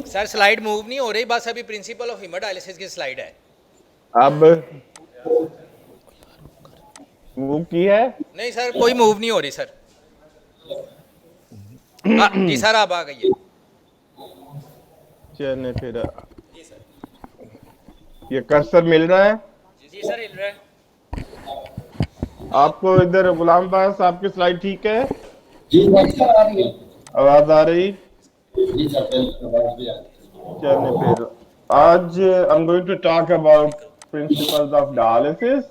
Sir slide move नहीं हो रही, बस अभी प्रिंसिपल ऑफ हीमोडायलिसिस की स्लाइड है। अब मूव की है। नहीं सर, कोई मूव नहीं हो रही सर। हाँ जी सर, आप आ गई है। चलिए फिर जी सर। ये कर्सर मिल रहा है जी सर, हिल रहा है। आपको इधर? गुलाम पास आपकी स्लाइड ठीक है? जी अच्छा आ रही है। आवाज आ रही? जी सर बिल्कुल आवाज भी आ रही चलिए फिर आज I am going to talk about principles of dialysis.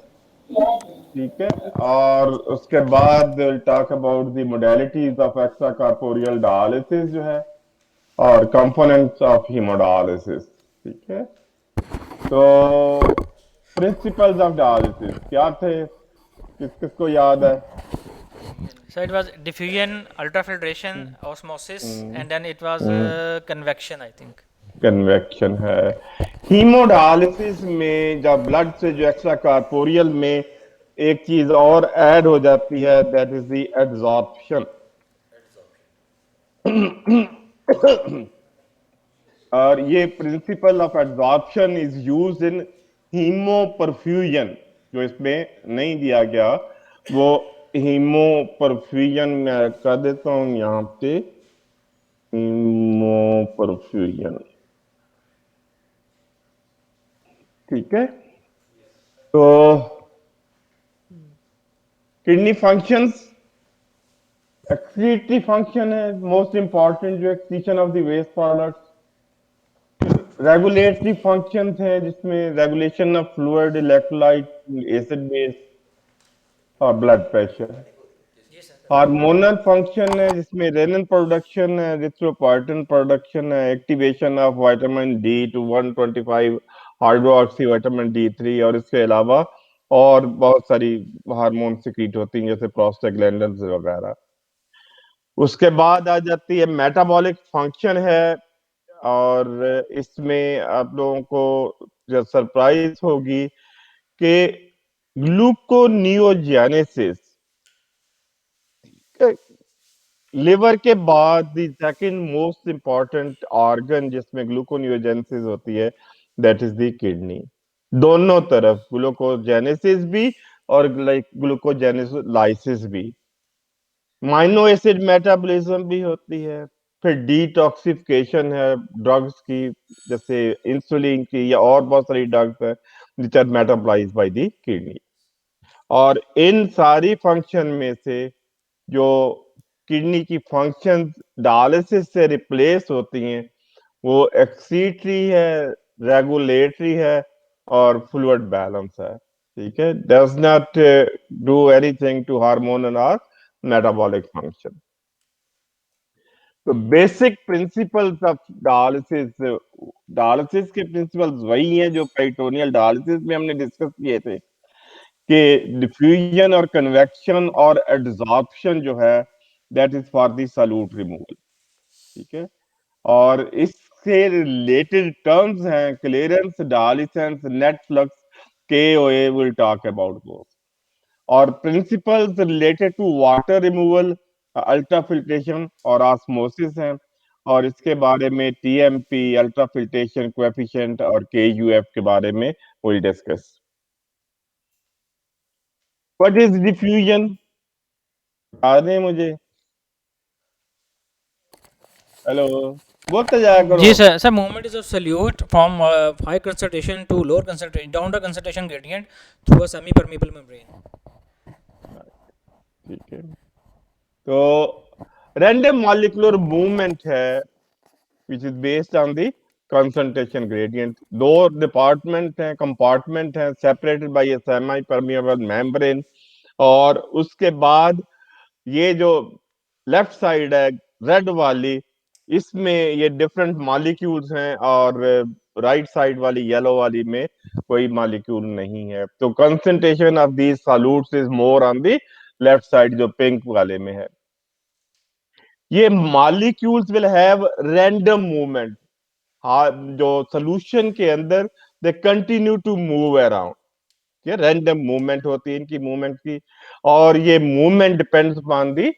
ठीक है। और उसके बाद talk about the modalities of extracorporeal dialysis जो है, और कंपोनेंट्स ऑफ हीमोडायलिसिस। ठीक है। तो प्रिंसिपल्स ऑफ डायलिसिस क्या थे, किस किस को याद है? So it was diffusion, ultrafiltration, osmosis, and then it was convection, I think. Convection है। हीमोडायलिसिस में जब ब्लड से जो एक्स्ट्रा कॉर्पोरियल में एक चीज और ऐड हो जाती है, दैट इज द एड्सॉर्प्शन। और ये principle of adsorption is used in hemoperfusion. जो इसमें नहीं दिया गया वो हीमोपरफ्यूजन में कर देता हूं यहाँ पे। हीमोपरफ्यूजन। ठीक है। तो किडनी फंक्शंस, एक्सक्रीटरी फंक्शन है मोस्ट इंपॉर्टेंट, जो excretion of the waste products. Regulatory functions हैं जिसमें regulation of fluid, electrolyte, acid base और ब्लड प्रेशर। हार्मोनल फंक्शन है जिसमें रेनिन प्रोडक्शन है, रिथ्रोपोइटिन प्रोडक्शन है, activation of vitamin D to 125 hydroxy vitamin D3, और इसके अलावा और बहुत सारी हार्मोन सिक्रीट होती हैं जैसे प्रोस्टाग्लैंडिन्स वगैरह। उसके बाद आ जाती है मेटाबॉलिक फंक्शन है। और इसमें आप लोगों को जो सरप्राइज होगी कि ग्लूकोनियोजेनेसिस, लिवर के बाद the second most important organ जिसमें ग्लूकोनियोजेनेसिस होती है, दैट इज द किडनी। दोनों तरफ ग्लूकोजेनेसिस भी और ग्लूकोजेनेलाइसिस भी। माइनो एसिड मेटाबॉलिज्म भी होती है। फिर डिटॉक्सिफिकेशन है ड्रग्स की, जैसे इंसुलिन की, या और बहुत सारी ड्रग्स है which are metabolised by the kidney. और इन सारी फंक्शन में से जो किडनी की फंक्शन डायलिसिस से रिप्लेस होती हैं वो एक्सीटरी है, रेगुलेटरी है और फ्लूइड बैलेंस है। ठीक है। Does not do anything to hormonal और मेटाबॉलिक फंक्शन। तो basic principles of dialysis, dialysis के प्रिंसिपल्स वही हैं जो पेरिटोनियल डायलिसिस में हमने डिस्कस किए थे, कि डिफ्यूजन और कन्वेक्शन और एड्सॉर्प्शन जो है, that is for the solute removal. ठीक है। और इससे रिलेटेड टर्म्स हैं clearance, dialysance, net flux, KOA, will talk about those. और principles related to water removal, ultra filtration और ऑस्मोसिस हैं। और इसके बारे में TMP, अल्ट्रा फिल्ट्रेशन कोएफिशिएंट और KUF के बारे में will discuss. What is diffusion? बता दें मुझे। हेलो, बोलते जाया करो। जी sir, sir movement is a solute from high concentration to lower concentration down the concentration gradient through a semi-permeable membrane. ठीक है। तो रैंडम मॉलिक्यूलर मूवमेंट है which is based on the concentration gradient. दो department हैं, compartment हैं, separated by a semi permeable membrane. और उसके बाद ये जो लेफ्ट साइड है रेड वाली, इसमें ये डिफरेंट मॉलिक्यूल्स हैं, और राइट साइड वाली येलो वाली में कोई मॉलिक्यूल नहीं है। तो concentration of these solutes is more on the left side, जो पिंक वाले में है। ये molecules will have random movement. हाँ, जो सोल्यूशन के अंदर they continue to move around. ये रैंडम मूवमेंट होती है इनकी मूवमेंट की, और ये movement depends upon the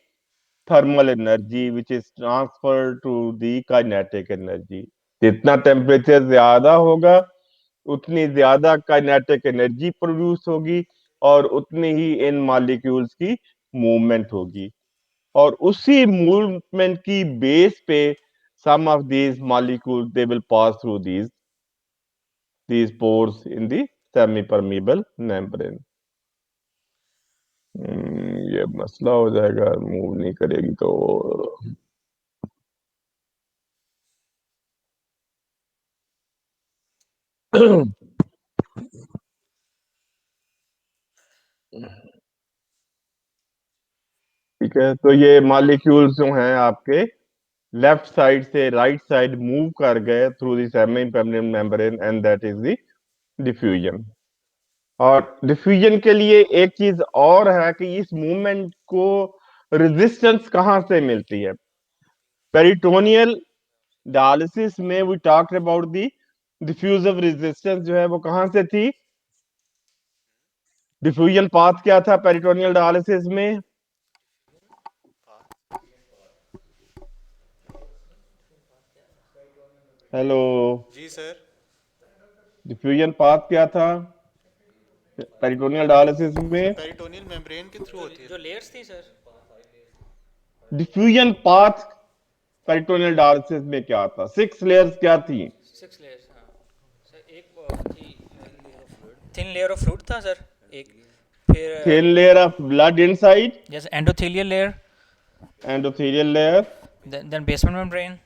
thermal energy which is transferred to the kinetic energy. जितना टेम्परेचर ज्यादा होगा उतनी ज्यादा काइनेटिक एनर्जी प्रोड्यूस होगी और उतनी ही इन मॉलिक्यूल्स की मूवमेंट होगी और उसी मूवमेंट की बेस पे some of these molecules they will pass through these pores in the semi permeable membrane. ये मसला हो जाएगा मूव नहीं करेगी तो ठीक है। तो ये मॉलिक्यूल्स जो हैं आपके लेफ्ट साइड से राइट साइड मूव कर गए through the semi permanent membrane and that is the diffusion. और डिफ्यूजन के लिए एक चीज और है कि इस मूवमेंट को रेजिस्टेंस कहां से मिलती है। पेरिटोनियल डायलिसिस में we talked about the diffusive resistance जो है वो कहां से थी। डिफ्यूजन पाथ क्या था पेरिटोनियल डायलिसिस में। हेलो जी सर। डिफ्यूजन पाथ क्या था पेरिटोनियल डायलिसिस सर में। पेरिटोनियल मेम्ब्रेन के थ्रू होती जो है। लेयर्स थी sir, diffusion path peritoneal dialysis में क्या था, 6 लेयर्स क्या थी। 6 लेयर्स। हाँ सर, एक थी थिन लेयर ऑफ फ्लूइड था सर, एक फिर thin layer of blood inside, जैसे endothelial layer, endothelial layer, then basement membrane,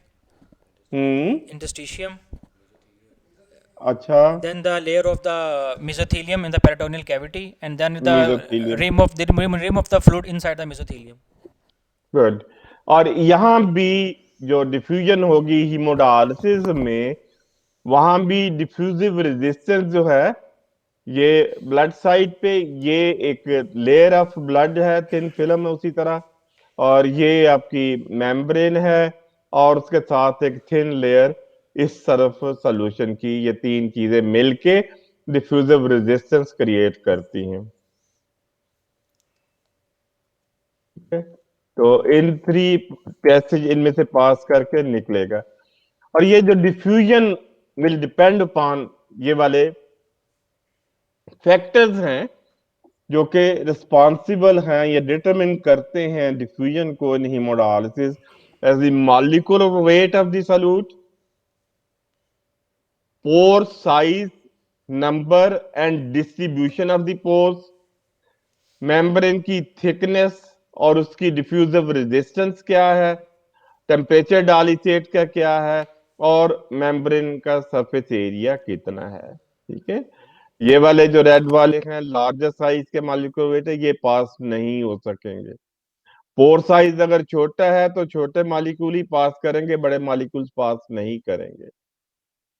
interstitium, अच्छा then the layer of the mesothelium in the peritoneal cavity, and then the mesothelium, rim of the fluid inside the mesothelium. Good. और यहां भी जो diffusion होगी haemodialysis में वहां भी diffusive resistance जो है ये ब्लड साइड पे ये एक लेयर ऑफ ब्लड है, थिन फिल्म है उसी तरह, और ये आपकी मेम्ब्रेन है और उसके साथ एक थिन लेयर इस तरफ सॉल्यूशन की। ये तीन चीजें मिलके डिफ्यूजिव रेजिस्टेंस क्रिएट करती हैं। ठीक है? तो इन 3 पैसेज इनमें से पास करके निकलेगा। और ये जो डिफ्यूजन विल डिपेंड अपॉन ये वाले फैक्टर्स हैं जो कि रिस्पॉन्सिबल हैं या डिटरमिन करते हैं डिफ्यूजन को in hemodialysis as the molecular weight of the solute, pore size, number and distribution of the pores, membrane की थिकनेस और उसकी डिफ्यूजिव रेजिस्टेंस क्या है, टेम्परेचर डायलिसेट का क्या है और मेम्ब्रेन का सरफेस एरिया कितना है। ठीक है। ये वाले जो रेड वाले हैं लार्जर साइज के मॉलिक्यूलर वेट है ये पास नहीं हो सकेंगे। पोर साइज अगर छोटा है तो छोटे मॉलिक्यूल ही पास करेंगे, बड़े मॉलिक्यूल्स पास नहीं करेंगे।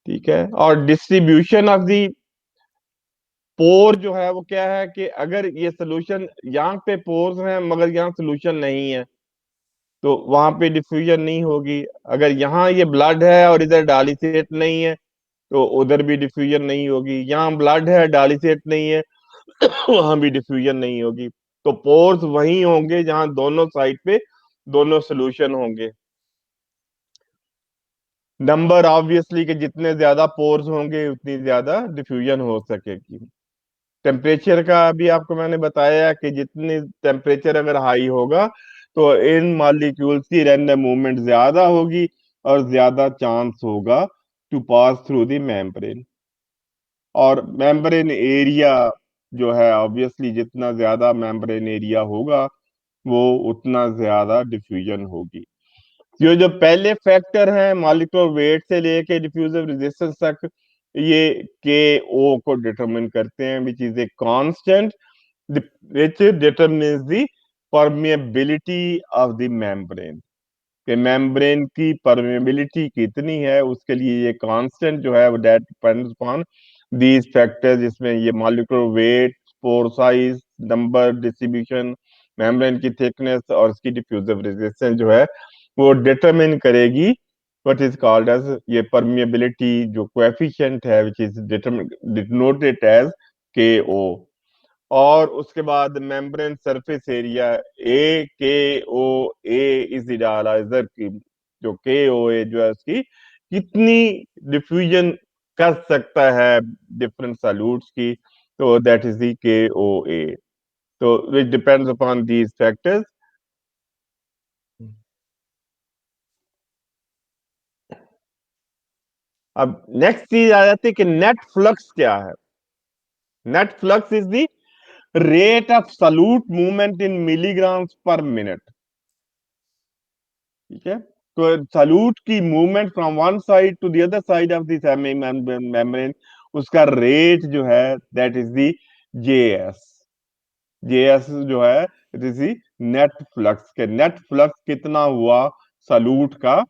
ठीक है। और डिस्ट्रीब्यूशन ऑफ दी पोर जो है वो क्या है कि अगर ये सोल्यूशन यहाँ पे पोर्स हैं मगर यहाँ सोल्यूशन नहीं है तो वहां पे डिफ्यूजन नहीं होगी। अगर यहाँ ये ब्लड है और इधर डायलिसेट नहीं है तो उधर भी डिफ्यूजन नहीं होगी। यहाँ ब्लड है डायलिसेट नहीं है वहां भी डिफ्यूजन नहीं होगी। तो पोर्स वही होंगे जहां दोनों साइड पे दोनों सोल्यूशन होंगे। नंबर ऑब्वियसली कि जितने ज्यादा पोर्स होंगे उतनी ज्यादा डिफ्यूजन हो सकेगी। टेम्परेचर का भी आपको मैंने बताया कि जितनी टेम्परेचर अगर हाई होगा तो इन मॉलिक्यूल्स की रैंडम मूवमेंट ज्यादा होगी और ज्यादा चांस होगा to pass through the membrane. और मेम्ब्रेन एरिया जो है ऑब्वियसली जितना ज्यादा मेम्ब्रेन एरिया होगा वो उतना ज्यादा डिफ्यूजन होगी। ये जो पहले फैक्टर है मॉलिक्यूलर वेट से लेके डिफ्यूजिव रेजिस्टेंस तक ये के ओ को डिटरमिन करते हैं which is a constant which determines the permeability of the membrane। कि मेम्ब्रेन की परमेबिलिटी कितनी है उसके लिए ये कांस्टेंट जो है वो that depends upon these factors, जिसमें ये मॉलिक्यूलर वेट, पोर साइज, नंबर, डिस्ट्रीब्यूशन, मेम्ब्रेन की थिकनेस और इसकी डिफ्यूजिव रेजिस्टेंस जो है वो डिटरमिन करेगी व्हाट इज कॉल्ड एज ये परमेबिलिटी जो कोएफिशिएंट है व्हिच इज डिनोटेड एज के ओ। और उसके बाद मेम्ब्रेन सरफेस एरिया ए के ओ ए इज इडालाइजर की, जो के ओ ए जो है उसकी कितनी डिफ्यूजन कर सकता है डिफरेंट सॉल्यूट्स की, तो दैट इज दी के ओ ए। तो which depends upon these factors. अब नेक्स्ट चीज आ जाती है कि नेट फ्लक्स क्या है। Net flux is the rate of solute movement in milligrams per minute. ठीक है, तो सॉल्यूट की movement from one side to the other side of this membrane, उसका रेट जो है that is the J S. J S जो है it is the net flux के, नेट फ्लक्स कितना हुआ सॉल्यूट का,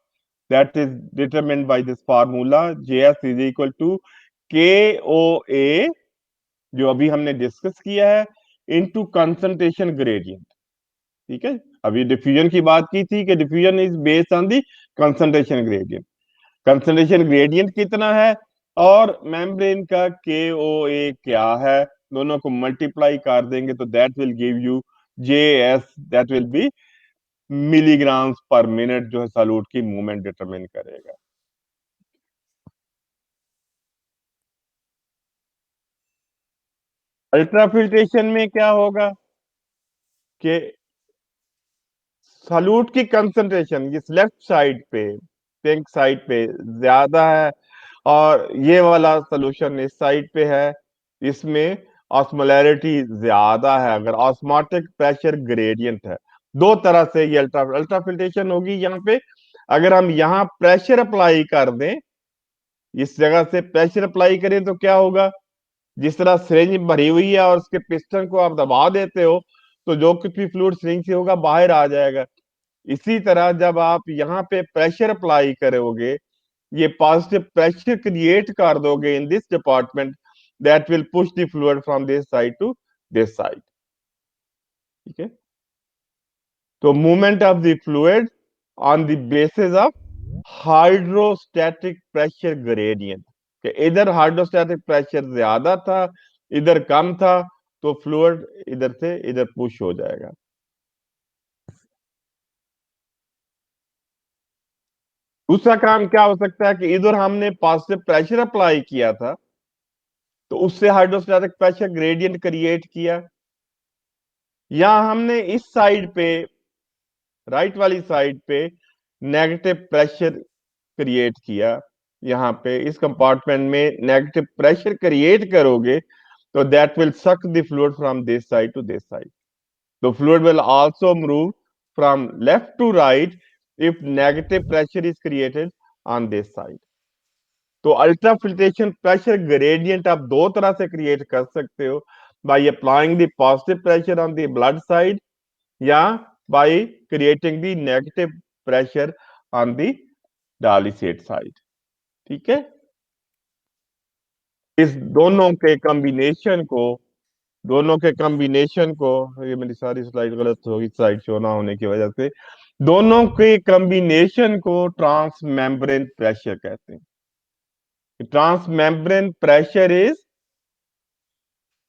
that is determined by this formula J S is equal to K O ए, जो अभी हमने डिस्कस किया है, इनटू कंसंट्रेशन ग्रेडियंट। ठीक है, अभी डिफ्यूजन की बात की थी कि diffusion is based on the concentration gradient. Concentration gradient कितना है और मेम्ब्रेन का के ओ ए क्या है, दोनों को मल्टीप्लाई कर देंगे तो that will give you J S, that will B milligrams per minute, जो है सॉल्यूट की मूवमेंट डिटरमिन करेगा। अल्ट्राफिल्ट्रेशन में क्या होगा कि सॉल्यूट की कंसंट्रेशन इस लेफ्ट साइड पे, पिंक साइड पे ज्यादा है, और ये वाला सॉल्यूशन इस साइड पे है, इसमें ऑस्मोलैरिटी ज्यादा है। अगर ऑस्मोटिक प्रेशर ग्रेडियंट है, दो तरह से ये अल्ट्राफिल्ट्रेशन होगी। यहाँ पे अगर हम यहाँ प्रेशर अप्लाई कर दें, इस जगह से प्रेशर अप्लाई करें तो क्या होगा, जिस तरह सिरिंज भरी हुई है और उसके पिस्टन को आप दबा देते हो तो जो कुछ भी फ्लूइड सिरिंज से होगा बाहर आ जाएगा। इसी तरह जब आप यहाँ पे प्रेशर अप्लाई करोगे, ये पॉजिटिव प्रेशर क्रिएट कर दोगे in this department, that will push the fluid from this side to this side. ठीक है, तो movement of the fluid on the basis of hydrostatic pressure gradient, कि इधर हाइड्रोस्टैटिक प्रेशर ज्यादा था, इधर कम था, तो फ्लूइड इधर से इधर पुश हो जाएगा। दूसरा काम क्या हो सकता है कि इधर हमने पॉजिटिव प्रेशर अप्लाई किया था तो उससे हाइड्रोस्टैटिक प्रेशर ग्रेडियंट क्रिएट किया, या हमने इस साइड पे, राइट वाली साइड पे नेगेटिव प्रेशर क्रिएट किया। यहाँ पे इस कंपार्टमेंट में नेगेटिव प्रेशर क्रिएट करोगे तो that will suck the fluid from this side to this side. The fluid will also move from left to right if negative pressure is created on this side. तो ultra filtration pressure gradient आप दो तरह से create कर सकते हो, by applying the positive pressure on the blood side या by creating the negative pressure on the dialysate side. ठीक है, इस दोनों के कॉम्बिनेशन को, ये मेरी सारी स्लाइड गलत होगी स्लाइड शो ना होने की वजह से, दोनों के कॉम्बिनेशन को ट्रांस मेम्ब्रेन प्रेशर कहते हैं। Transmembrane pressure is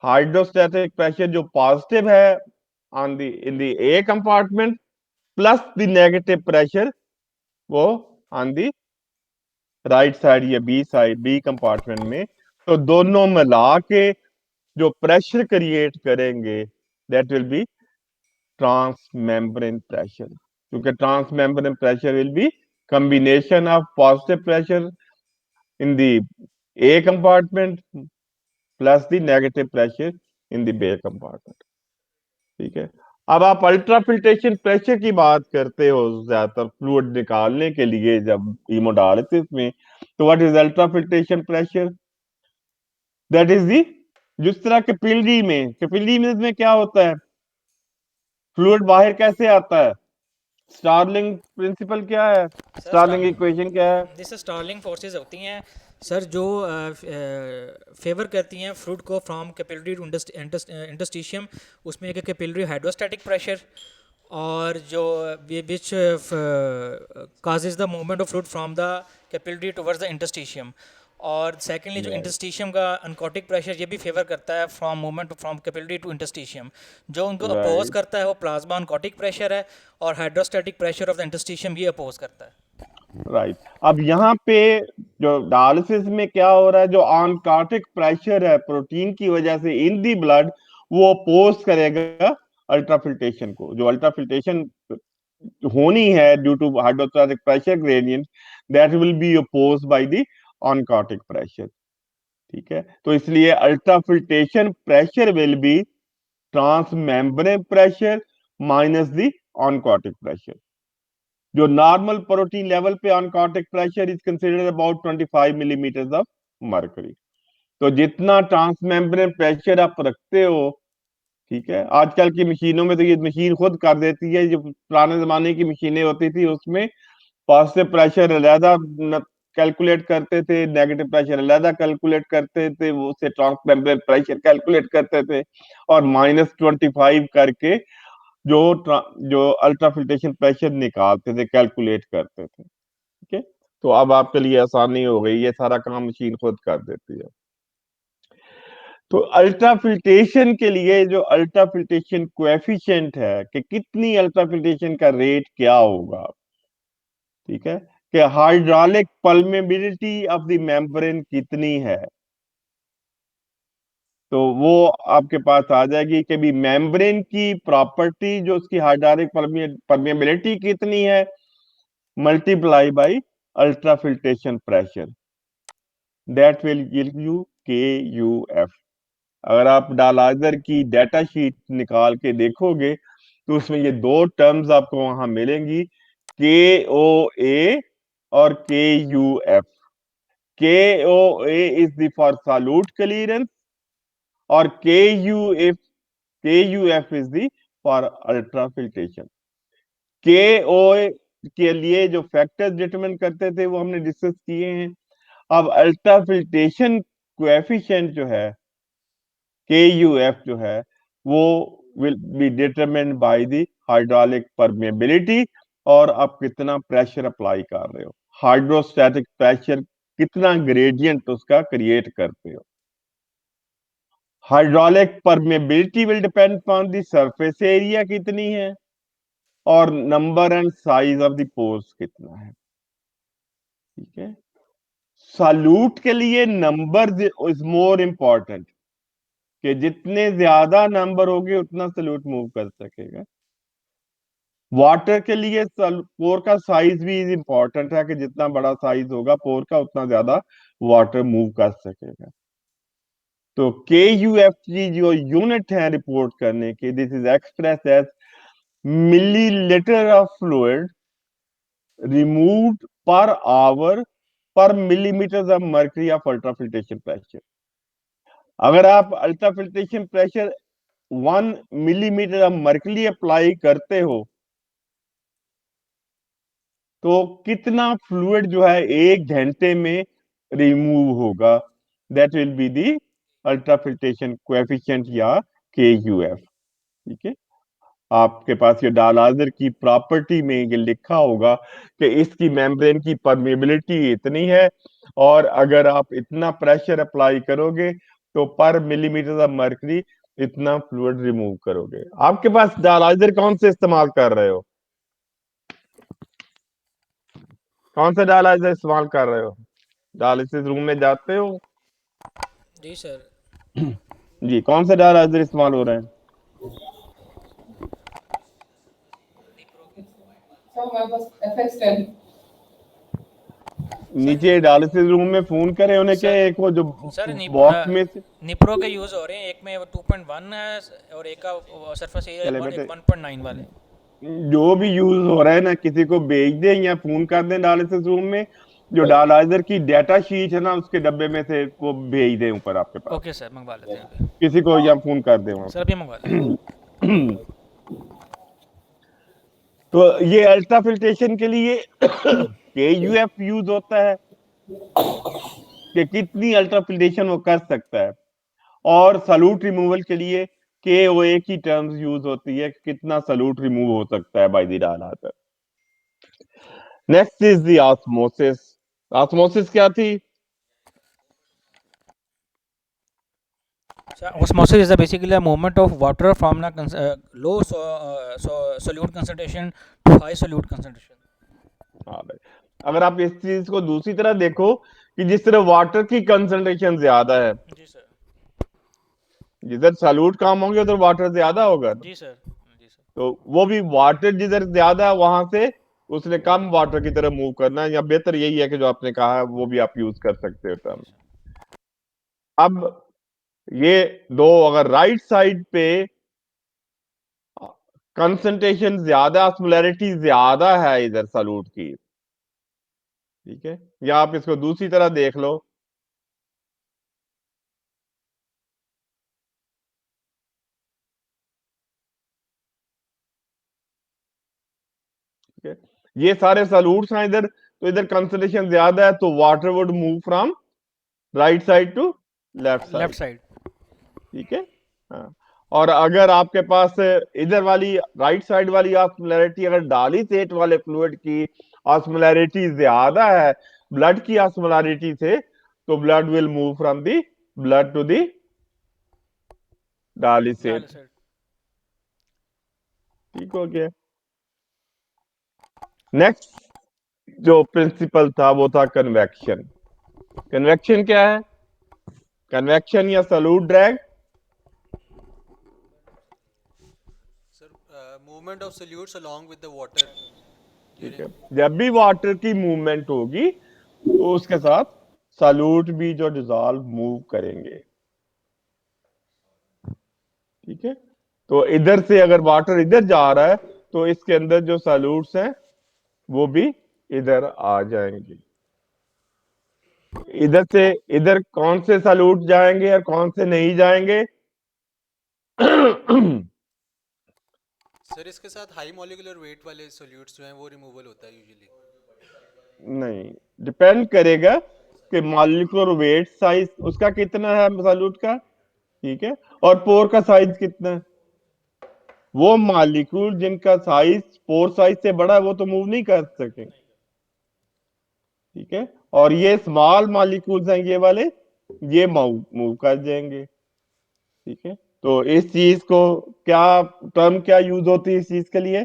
hydrostatic pressure जो पॉजिटिव है on the in the a compartment plus the negative pressure वो ऑन द राइट साइड या बी साइड, बी कंपार्टमेंट में। तो दोनों मिला के जो प्रेशर क्रिएट करेंगे that will be transmembrane pressure, क्योंकि transmembrane pressure will be combination of positive pressure in the A compartment plus the negative pressure in the B compartment। ठीक है, अब आप अल्ट्रा फिल्ट्रेशन प्रेशर की बात करते हो ज्यादातर फ्लूइड निकालने के लिए जब हीमोडायलिसिस में, तो what is ultra filtration pressure, that is the, जिस तरह कैपिलरी में क्या होता है, फ्लूइड बाहर कैसे आता है, स्टार्लिंग प्रिंसिपल क्या है, स्टार्लिंग इक्वेशन क्या है। जैसे स्टार्लिंग फोर्सेस होती हैं सर जो फेवर करती हैं फ्लूइड को फ्रॉम कैपिलरी टू इंटरस्टिशियम, उसमें एक कैपिलरी हाइड्रोस्टैटिक प्रेशर, और जो which causes the movement of fluid from the capillary towards the interstitium, और सेकेंडली जो इंटरस्टिशियम का अनकोटिक प्रेशर ये भी फेवर करता है from movement from capillary to interstitium. जो उनको अपोज राइट करता है वो प्लाज्मा अनकोटिक प्रेशर है, और hydrostatic pressure of the interstitium ये अपोज करता है। राइट। अब यहाँ पे जो डायलिसिस में क्या हो रहा है, जो ऑनकार्टिक प्रेशर है प्रोटीन की वजह से इन दी ब्लड, वो अपोज करेगा अल्ट्राफिल्ट्रेशन को। जो अल्ट्राफिल्ट्रेशन होनी है due to hydrostatic pressure gradient, that will be oppose by the oncotic pressure. ठीक है, तो इसलिए ultrafiltration pressure will be transmembrane pressure minus the oncotic pressure. जो नॉर्मल प्रोटीन लेवल पे oncotic pressure is considered about 25 millimetre of mercury. तो जितना transmembrane pressure आप रखते हो, ठीक है, आजकल की मशीनों में तो ये मशीन खुद कर देती है। जो पुराने जमाने की मशीनें होती थी उसमें पॉजिटिव प्रेशर अलहदा कैलकुलेट करते थे, नेगेटिव प्रेशर अलहदा कैलकुलेट करते थे, वो उससे ट्रांसमेम्ब्रेन प्रेशर कैलकुलेट करते थे, और -25 करके जो जो अल्ट्राफिल्ट्रेशन प्रेशर निकालते थे, कैलकुलेट करते थे। ठीक है, तो अब आपके लिए आसानी हो गई, ये सारा काम मशीन खुद कर देती है। तो अल्ट्राफिल्ट्रेशन के लिए जो अल्ट्राफिल्ट्रेशन कोएफिशिएंट है कि कितनी अल्ट्राफिल्ट्रेशन का रेट क्या होगा, ठीक है, कि hydraulic permeability of the membrane कितनी है, तो वो आपके पास आ जाएगी कि भी मेम्ब्रेन की प्रॉपर्टी जो उसकी हाइड्रोलिक परमेबिलिटी कितनी है, multiply by ultrafiltration pressure, that will give you KUF। अगर आप डायलाइजर की डेटा शीट निकाल के देखोगे तो उसमें ये दो टर्म्स आपको वहां मिलेंगी, KOA और KUF। KOA is the for solute clearance, और KUF is the for ultrafiltration. KOA के लिए जो फैक्टर्स डिटरमिन करते थे वो हमने डिस्कस किए हैं। अब अल्ट्राफिल्ट्रेशन कोएफिशिएंट जो है KUF जो है वो will be determined by the hydraulic permeability, और आप कितना प्रेशर अप्लाई कर रहे हो, हाइड्रोस्टैटिक प्रेशर कितना ग्रेडियंट उसका क्रिएट करते हो। Hydraulic permeability will depend upon the surface area कितनी है, और number and size of the pores कितना है। ठीक है, सॉल्यूट के लिए नंबर इज मोर इंपॉर्टेंट, कि जितने ज्यादा नंबर होंगे उतना सॉल्यूट मूव कर सकेगा। वाटर के लिए पोर का साइज भी इंपॉर्टेंट है, कि जितना बड़ा साइज होगा पोर का उतना ज्यादा वाटर मूव कर सकेगा। तो KUF की जो यूनिट है रिपोर्ट करने की, this is express as millilitre of fluid removed per hour per millimetre of mercury of ultrafiltration pressure. अगर आप ultrafiltration pressure 1 millimetre of mercury apply करते हो तो कितना फ्लूइड जो है 1 घंटे में रिमूव होगा, that will be the ultrafiltration coefficient या KUF। ठीक है, आपके पास ये डायलाइजर की प्रॉपर्टी में ये लिखा होगा कि इसकी मेम्ब्रेन की परमेबिलिटी इतनी है, और अगर आप इतना प्रेशर अप्लाई करोगे तो पर मिलीमीटर ऑफ मर्करी इतना फ्लूइड रिमूव करोगे। आपके पास डायलाइजर कौन से इस्तेमाल कर रहे हो, कौन सा डायलाइजर इस्तेमाल कर रहे हो, डायलिसिस रूम में जाते हो? जी सर। जी, कौन सा डायलाइजर इस्तेमाल हो रहा है? सर हमारे पास FX10। नीचे डायलिसिस रूम में फोन करे उन्हें के सर- एक वो जो सर बॉक्स में से निप्रो के यूज़ हो रहे हैं, एक में 2.1 है और एक का सरफेस चले एरिया बेटे, 1.9 वाले। जो भी यूज हो रहा है ना, किसी को भेज दें या फोन कर दें डायलिसिस रूम में, जो डायलाइजर की डेटा शीट है ना उसके डब्बे में से वो भेज दें ऊपर आपके पास, ओके सर, मंगवा लेते हैं अभी। किसी को या फोन कर दें वहां सर अभी मंगवा लेते हैं। तो ये अल्ट्राफिल्ट्रेशन के लिए KUF यूज होता है कि कितनी अल्ट्राफिल्ट्रेशन वो कर सकता है, और सॉल्यूट रिमूवल के लिए KOA की टर्म्स यूज होती है कि कितना सॉल्यूट रिमूव हो सकता है by the dialyser. Next is the osmosis. Osmosis क्या थी? So osmosis is basically a movement of water from the low solute concentration to high solute concentration. हाँ भाई, अगर आप इस चीज को दूसरी तरह देखो कि जिस तरह वाटर की कंसंट्रेशन ज्यादा है, जी सर, जिधर सॉल्यूट कम होंगे उधर वाटर ज्यादा होगा ना। जी सर, जी सर। तो वो भी वाटर जिधर ज्यादा है वहां से उसने कम वाटर की तरफ मूव करना है, या बेहतर यही है कि जो आपने कहा है वो भी आप यूज कर सकते हो टर्म। अब ये दो, अगर राइट साइड पे कंसंट्रेशन ज्यादा, ऑस्मोलैरिटी ज्यादा है इधर सॉल्यूट की, ठीक है, या आप इसको दूसरी तरह देख लो, ठीक है, ये सारे सॉल्यूट्स हैं इधर, तो इधर कंसंट्रेशन ज्यादा है तो water would move from right side to left left side, side. ठीक है। हाँ, और अगर आपके पास इधर वाली राइट साइड वाली ऑस्मोलैरिटी, अगर डाली सेट वाले फ्लूइड की ऑस्मोलैरिटी ज्यादा है ब्लड की ऑस्मोलैरिटी से, तो blood will move from the blood to the dialysate, side. ठीक हो गया। नेक्स्ट जो प्रिंसिपल था वो था कन्वेक्शन। कन्वेक्शन क्या है? कन्वेक्शन या solute drag, sir movement of solutes along with the water ठीक है, ड्यूरिंग। जब भी वाटर की मूवमेंट होगी तो उसके साथ सॉल्यूट भी जो डिजॉल्व मूव करेंगे, ठीक है। तो इधर से अगर वाटर इधर जा रहा है तो इसके अंदर जो सॉल्यूट्स हैं वो भी इधर आ जाएंगे। इधर से इधर कौन से सॉल्यूट जाएंगे और कौन से नहीं जाएंगे? सर इसके साथ हाई मॉलिक्यूलर वेट वाले सोल्यूट्स जो हैं वो रिमूवल होता है यूजुअली। नहीं, डिपेंड करेगा कि मॉलिक्यूलर वेट साइज उसका कितना है सॉल्यूट का, ठीक है, और पोर का साइज कितना है। वो मॉलिक्यूल जिनका साइज पोर साइज से बड़ा है वो तो मूव नहीं कर सकेंगे, ठीक है, और ये स्मॉल मॉलिक्यूल्स हैं ये वाले, ये मूव मूव कर जाएंगे, ठीक है। तो इस चीज को क्या टर्म क्या यूज होती है इस चीज के लिए?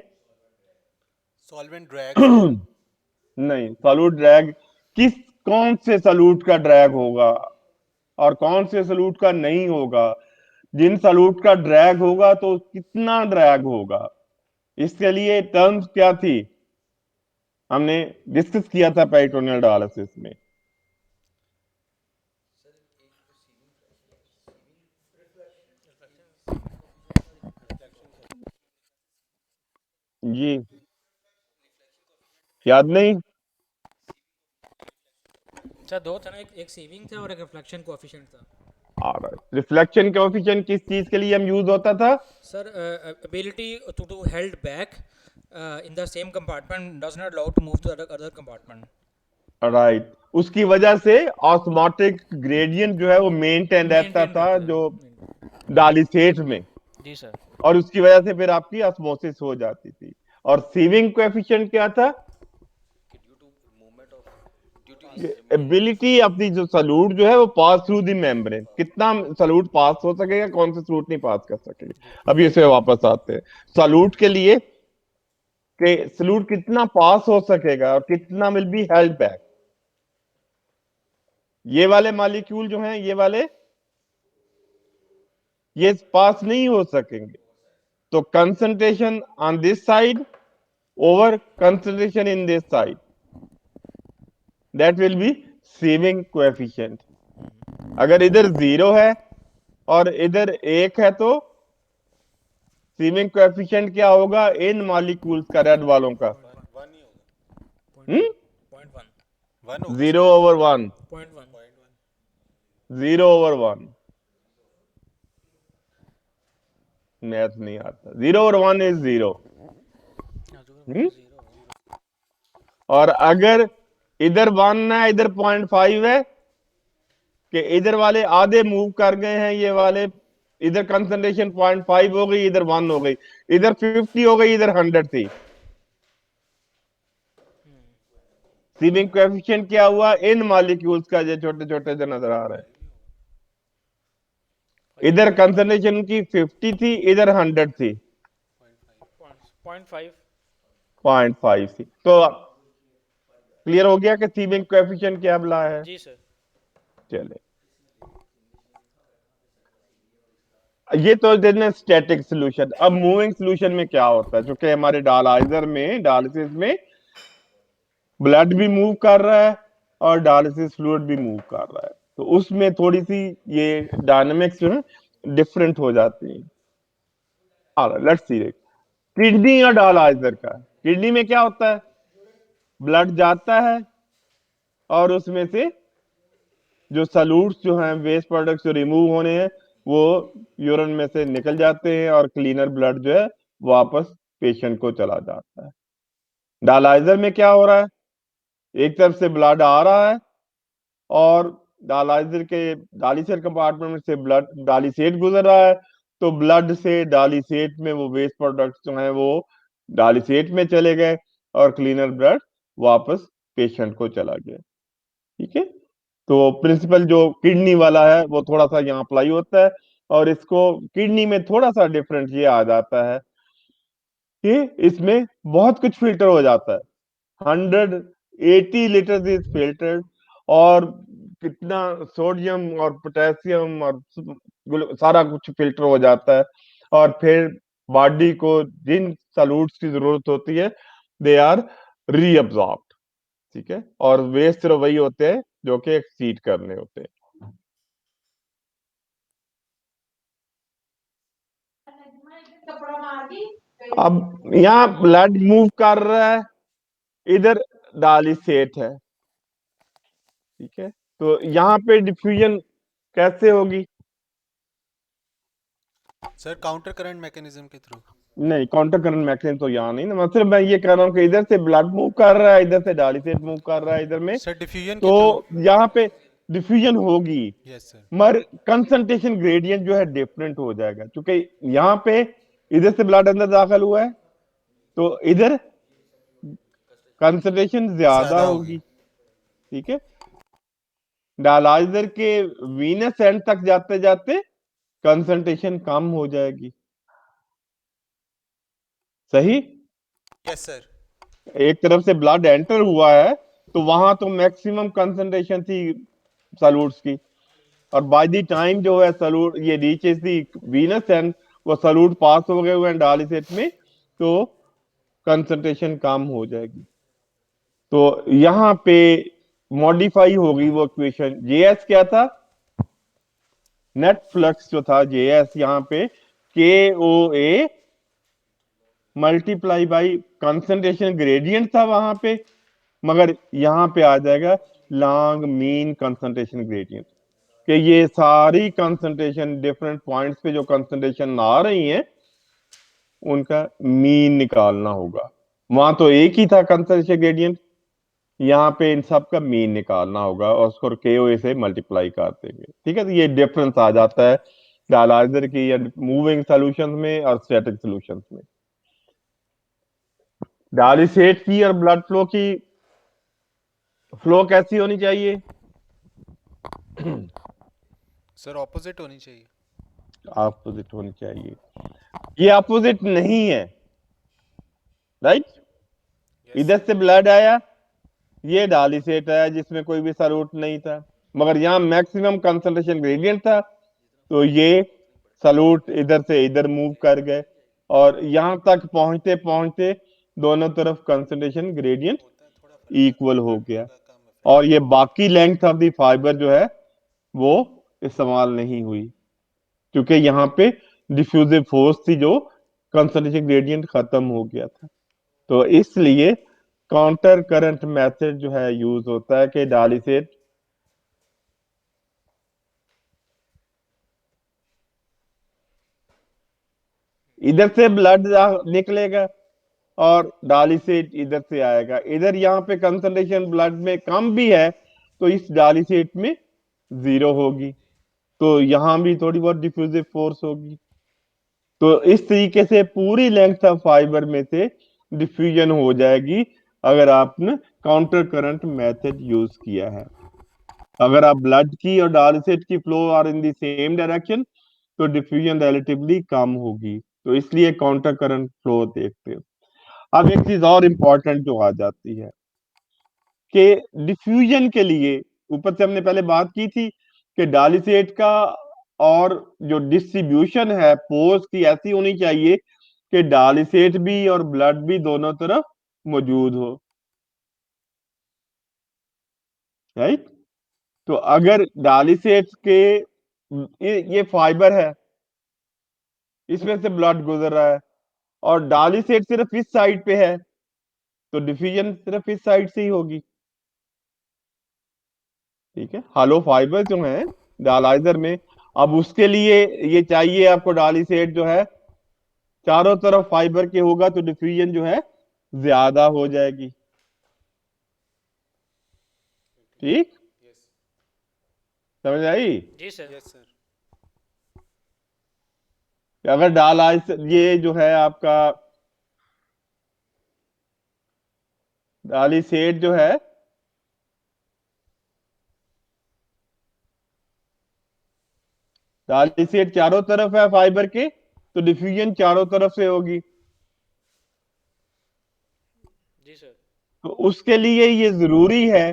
Solvent drag sir. नहीं, सॉल्यूट ड्रैग किस, कौन से सॉल्यूट का ड्रैग होगा और कौन से सॉल्यूट का नहीं होगा, जिन सॉल्यूट का ड्रैग होगा तो कितना ड्रैग होगा, इसके लिए टर्म्स क्या थी हमने डिस्कस किया था पेरिटोनियल डायलिसिस में। जी, याद नहीं? सर दो था ना, एक सेविंग था और एक रिफ्लेक्शन कोएफिशिएंट था। रिफ्लेक्शन कोएफिशिएंट किस चीज के लिए हम यूज होता था? Sir ability to held back in the same compartment does not allow to move to other compartment. Right, उसकी वजह से ऑस्मोटिक ग्रेडियंट जो है वो मेंटेन रहता मेंटेन था रहता जो है। डालिसेट में, जी सर। और उसकी वजह से फिर आपकी ऑस्मोसिस हो जाती थी। और सीविंग कोएफिशिएंट क्या था? एबिलिटी अपनी जो सॉल्यूट जो है वो पास थ्रू द मेम्ब्रेन, कितना सॉल्यूट पास हो सकेगा, कौन से सॉल्यूट नहीं पास कर सकेगा। अब इसे वापस आते हैं सॉल्यूट के लिए कि सॉल्यूट कितना पास हो सकेगा और कितना विल बी हेल्ड बैक। ये वाले मॉलिक्यूल जो हैं ये वाले ये पास नहीं हो सकेंगे, तो concentration on this side over concentration in this side, that will be sieving coefficient. अगर इधर 0 है और इधर 1 है तो सीविंग कोएफिशिएंट क्या होगा इन मॉलिक्यूल्स का, रेड वालों का? वन ही होगा। हम्म, 0.1 वन होगा 0 ओवर 1, 0.1 0 ओवर 1, मैथ नहीं आता, 0 ओवर 1 इज 0। और अगर इधर 1 है इधर 0.5 है कि इधर वाले आधे मूव कर गए हैं, ये वाले इधर कंसंट्रेशन 0.5 हो गई, इधर 1 हो गई, इधर 50 हो गई, इधर 100 थी। सीविंग कोएफिशिएंट क्या हुआ इन मॉलिक्यूल्स का, जो छोटे छोटे जो नजर आ रहा है, इधर कंसंट्रेशन की 50 थी, इधर 100 थी, 0.5। 0.5 थी। तो क्लियर हो गया कि सीमिंग कोएफिशिएंट क्या बला है। जी सर। चले, ये तो देना स्टैटिक सॉल्यूशन। अब मूविंग सॉल्यूशन में क्या होता है, चूंकि हमारे डायलाइजर में, डायलिसिस में ब्लड भी मूव कर रहा है और डायलिसिस फ्लूइड भी मूव कर रहा है, तो उसमें थोड़ी सी ये डायनामिक्स जो है डिफरेंट हो जाती है। लेट्स सी, किडनी और डायलाइजर का, किडनी में क्या होता है, ब्लड जाता है और उसमें से जो सॉल्यूट्स जो हैं, वेस्ट प्रोडक्ट्स जो रिमूव होने हैं, वो यूरिन में से निकल जाते हैं और क्लीनर ब्लड जो है वापस पेशेंट को चला जाता है। डायलाइजर में क्या हो रहा है, एक तरफ से ब्लड आ रहा है और डायलाइजर के डालिसर कंपार्टमेंट से ब्लड डालिसेट गुजर रहा है, तो ब्लड से डालिसेट में वो वेस्ट प्रोडक्ट्स जो हैं वो डालिसेट में चले गए और क्लीनर ब्लड वापस पेशेंट को चला गया। ठीक है, तो प्रिंसिपल जो किडनी वाला है वो थोड़ा सा यहाँ अप्लाई होता है, और इसको किडनी में थोड़ा सा डिफरेंट ये आ जाता है कि इसमें बहुत कुछ फिल्टर हो जाता है। 180 लीटर इज फिल्टर्ड, और कितना सोडियम और पोटेशियम और सारा कुछ फिल्टर हो जाता है, और फिर बॉडी को जिन सॉल्यूट्स की जरूरत होती है दे आर रीअब्सॉर्ब्ड। ठीक है, और वेस्ट सिर्फ वही होते हैं जो कि एक्सीड करने होते हैं। अब यहाँ ब्लड मूव कर रहा है, इधर डालिसेट है। ठीक है, तो यहाँ पे डिफ्यूजन कैसे होगी? सर काउंटर करंट मैकेनिज्म के थ्रू। नहीं, काउंटर करंट मैकेनिज्म तो यहाँ नहीं ना, मतलब मैं ये कह रहा हूँ कि इधर से ब्लड मूव कर रहा है, इधर से डालिसेट मूव कर रहा है इधर में, सर डिफ्यूजन के थ्रू। तो यहाँ पे डिफ्यूजन होगी, यस सर। मगर कंसंट्रेशन ग्रेडियंट जो है डिफरेंट हो जाएगा, क्योंकि यहाँ पे इधर से ब्लड अंदर दाखिल हुआ है तो इधर कंसंट्रेशन ज्यादा होगी। ठीक है, डायलाइजर के वीनस एंड तक जाते जाते कंसंट्रेशन कम हो जाएगी। सही, यस सर। एक तरफ से ब्लड एंटर हुआ है तो वहां तो मैक्सिमम कंसंट्रेशन थी सॉल्यूट्स की, और बाय द टाइम जो है सॉल्यूट ये रीचेस दी वीनस एंड, वो सॉल्यूट पास हो गए हुए हैं डायलिसिस में, तो कंसंट्रेशन कम हो जाएगी। तो यहाँ पे मॉडिफाई होगी वो इक्वेशन। जेएस क्या था, नेट फ्लक्स जो था जेएस, यहाँ पे के O A multiply by concentration gradient था वहां पे, मगर यहाँ पे आ जाएगा लॉन्ग मीन कंसंट्रेशन ग्रेडियंट, कि ये सारी कंसंट्रेशन डिफरेंट पॉइंट्स पे जो कंसंट्रेशन आ रही हैं उनका मीन निकालना होगा। वहां तो एक ही था कंसंट्रेशन ग्रेडियंट, यहाँ पे इन सब का मीन निकालना होगा और उसको KOA से मल्टीप्लाई कर देंगे। ठीक है, तो ये डिफरेंस आ जाता है डायलाइजर की या मूविंग सॉल्यूशन में और स्टैटिक सॉल्यूशन में। डायलिसेट की और ब्लड फ्लो की फ्लो कैसी होनी चाहिए? सर ऑपोजिट होनी चाहिए। अपोजिट होनी चाहिए। ये अपोजिट नहीं है, राइट? इधर से ब्लड आया, ये डायलिसेट आया जिसमें कोई भी सॉल्यूट नहीं था, मगर यहाँ मैक्सिमम कंसंट्रेशन ग्रेडियंट था, तो ये सॉल्यूट इधर से इधर मूव कर गए और यहाँ तक पहुंचते पहुंचते दोनों तरफ कंसंट्रेशन ग्रेडियंट इक्वल हो गया, और ये बाकी लेंथ ऑफ द फाइबर जो है वो इस्तेमाल नहीं हुई, क्योंकि यहाँ पे डिफ्यूजिव फोर्स थी जो कंसंट्रेशन ग्रेडियंट खत्म हो गया था। तो इसलिए काउंटर करंट मेथड जो है यूज होता है कि डायलिसेट इधर से ब्लड निकलेगा और डायलिसेट इधर से आएगा। इधर यहाँ पे कंसंट्रेशन ब्लड में कम भी है तो इस डायलिसेट में 0 होगी, तो यहाँ भी थोड़ी बहुत डिफ्यूजिव फोर्स होगी। तो इस तरीके से पूरी लेंथ ऑफ फाइबर में से डिफ्यूजन हो जाएगी अगर आपने काउंटर करंट मेथड यूज किया है। अगर आप ब्लड की और डायलिसिस की flow are in the same direction, तो डिफ्यूजन रिलेटिवली कम होगी, तो इसलिए काउंटर करंट फ्लो देखते हो। अब एक चीज और इंपॉर्टेंट जो आ जाती है कि डिफ्यूजन के लिए, ऊपर से हमने पहले बात की थी कि डालिसेट का और जो डिस्ट्रीब्यूशन है पोर्स की ऐसी होनी चाहिए कि डालिसेट भी और ब्लड भी दोनों तरफ मौजूद हो, राइट। तो अगर डालिसेट के ये फाइबर है, इसमें से ब्लड गुजर रहा है और डालिसेट सिर्फ इस साइड पे है, तो डिफ्यूजन सिर्फ इस साइड से ही होगी, ठीक है। हालो फाइबर जो है डायलाइजर में, अब उसके लिए ये चाहिए आपको डालिसेट जो है चारों तरफ फाइबर के होगा, तो डिफ्यूजन जो है ज्यादा हो जाएगी, ठीक, यस समझ आई। जी सर। Yes sir. अगर डायलाइजर ये जो है आपका डालिसेट जो है डालिसेट चारों तरफ है फाइबर के, तो डिफ्यूजन चारों तरफ से होगी। जी सर। तो उसके लिए ये जरूरी है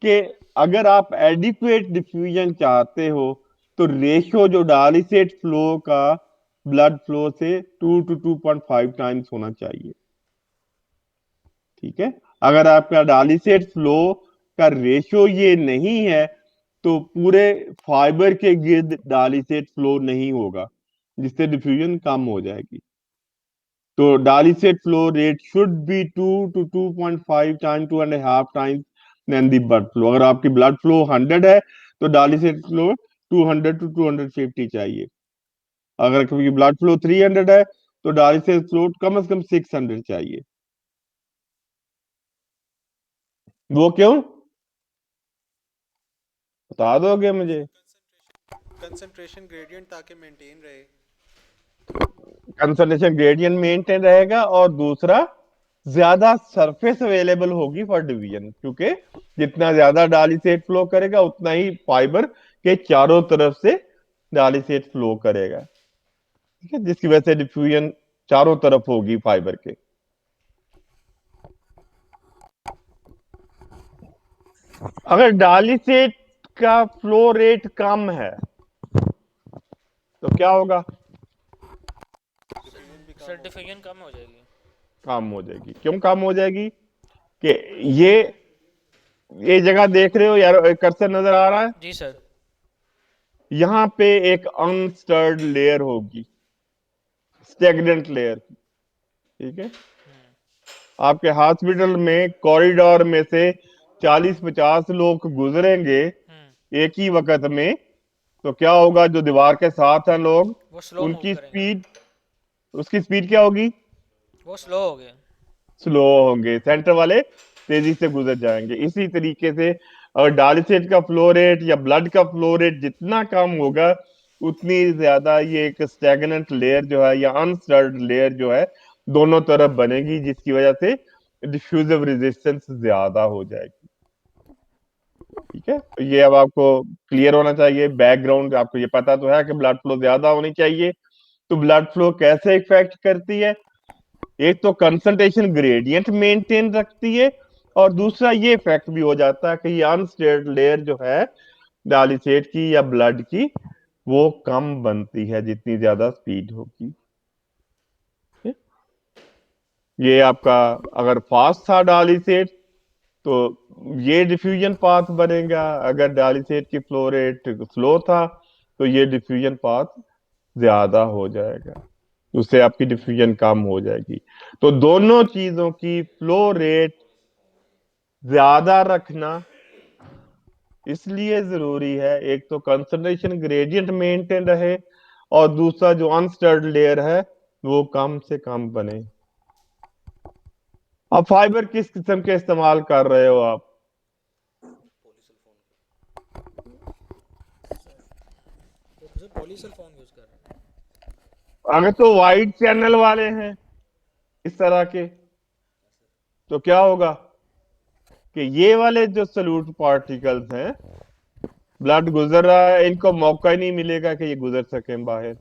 कि अगर आप एडिक्वेट डिफ्यूजन चाहते हो तो रेशियो जो डालिसेट फ्लो का ब्लड फ्लो से 2 to 2.5 टाइम्स होना चाहिए, ठीक है। अगर आपका डालिसेट फ्लो का रेशियो ये नहीं है तो पूरे फाइबर के गिर्द डालिसेट फ्लो नहीं होगा, जिससे डिफ्यूजन कम हो जाएगी। तो dialysate flow rate should be 2 to 2.5 time 2.5 times then the blood flow. अगर आपकी ब्लड फ्लो 100 है तो डालिसेट फ्लो 200 to 250 चाहिए। अगर आपकी ब्लड फ्लो 300 है तो डालिसेट फ्लो कम से कम 600 चाहिए। वो क्यों, बता दोगे मुझे। कंसंट्रेशन ग्रेडियंट ताकि मेंटेन रहे। कंसंट्रेशन ग्रेडियंट मेंटेन रहेगा और दूसरा ज्यादा सरफेस अवेलेबल होगी फॉर डिवीजन, क्योंकि जितना ज्यादा डालिसेट फ्लो करेगा उतना ही फाइबर के चारों तरफ से डालिसेट फ्लो करेगा, ठीक है, जिसकी वजह से डिफ्यूजन चारों तरफ होगी फाइबर के। अगर डालिसेट का फ्लो रेट कम है तो क्या होगा, डिफ्यूजन भी सर कम होगा। डिफ्यूजन कम हो जाएगी। कम हो जाएगी। क्यों कम हो जाएगी कि ये ये जगह देख रहे हो यार, कर्सर नजर आ रहा है, जी सर। यहां पे एक अनस्टर्ड लेयर होगी, स्टेगनेंट लेयर, ठीक है। आपके हॉस्पिटल में कॉरिडोर में से 40-50 लोग गुजरेंगे एक ही वक्त में, तो क्या होगा, जो दीवार के साथ हैं लोग, वो स्लो मूव उनकी करेंगे। स्पीड, उसकी स्पीड क्या होगी, वो स्लो हो गए। स्लो होंगे, सेंटर वाले तेजी से गुजर जाएंगे। इसी तरीके से अगर डायलिसिस का फ्लो रेट या ब्लड का फ्लो रेट जितना कम होगा उतनी ज्यादा ये एक स्टैग्नेंट लेयर जो है या अनस्टर्ड लेयर जो है दोनों तरफ बनेगी, जिसकी वजह से डिफ्यूजिव रेजिस्टेंस ज्यादा हो जाएगी, ठीक है। तो ये अब आपको क्लियर होना चाहिए, बैकग्राउंड आपको ये पता तो है कि ब्लड फ्लो ज्यादा होनी चाहिए। तो ब्लड फ्लो कैसे इफेक्ट करती है, एक तो कंसंट्रेशन ग्रेडियंट मेंटेन रखती है और दूसरा ये इफेक्ट भी हो जाता है कि ये अनस्टेड लेयर जो है डालिसेट की या ब्लड की वो कम बनती है जितनी ज्यादा स्पीड होगी। ये आपका अगर फास्ट था डालिसेट तो ये डिफ्यूजन पाथ बनेगा, अगर डालिसेट की फ्लो रेट स्लो था तो ये डिफ्यूजन पाथ ज्यादा हो जाएगा, उससे आपकी डिफ्यूजन कम हो जाएगी। तो दोनों चीजों की फ्लो रेट ज्यादा रखना इसलिए जरूरी है, एक तो कंसंट्रेशन ग्रेडियंट मेंटेन रहे और दूसरा जो अनस्टर्ड लेयर है वो कम से कम बने। अब फाइबर किस किस्म के इस्तेमाल कर रहे हो आप, सर पॉलीसल्फोन यूज कर रहे हैं। अगर तो वाइड चैनल वाले हैं इस तरह के, तो क्या होगा कि ये वाले जो सल्यूट पार्टिकल्स हैं ब्लड गुजर रहा है, इनको मौका ही नहीं मिलेगा कि ये गुजर सकें बाहर।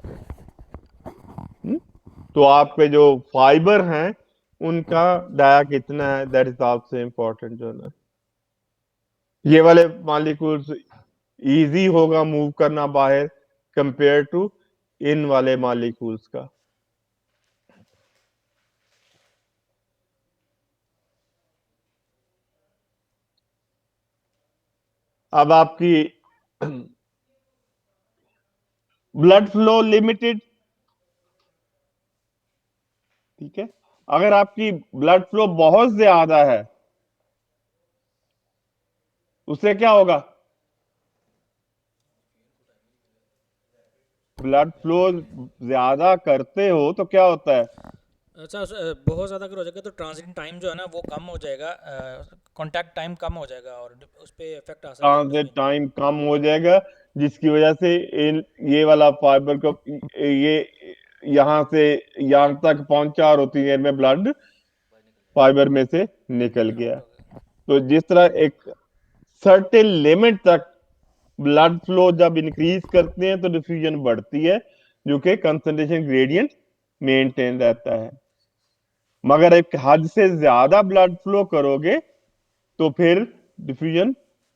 तो आपके जो फाइबर हैं उनका डाया कितना है, दैट इज ऑल्सो इम्पोर्टेंट जो ना। ये वाले मॉलिक्यूल्स इजी होगा मूव करना बाहर कंपेयर टू इन वाले मॉलिक्यूल्स का। अब आपकी ब्लड फ्लो लिमिटेड, ठीक है। अगर आपकी ब्लड फ्लो बहुत ज्यादा है उससे क्या होगा, ब्लड फ्लो ज्यादा करते हो तो क्या होता है, अच्छा बहुत ज़्यादा अगर हो जाएगा तो ट्रांजिट टाइम जो है ना वो कम हो जाएगा, कांटेक्ट टाइम कम हो जाएगा और उस पर इफेक्ट आ सकता है ट्रांजिट इंसुलिन। टाइम कम हो जाएगा, जिसकी वजह से इन ये वाला फाइबर को ये यहां से यहां तक पहुंचा और उतनी देर में ब्लड फाइबर में से निकल डिफिन गया। आउट हो गया। तो जिस तरह एक सर्टेन लिमिट तक ब्लड फ्लो जब इंक्रीज करते हैं तो डिफ्यूजन बढ़ती है, जो कि कंसंट्रेशन ग्रेडियंट मेंटेन रहता है। मगर एक हद से ज्यादा ब्लड फ्लो करोगे तो फिर डिफ्यूजन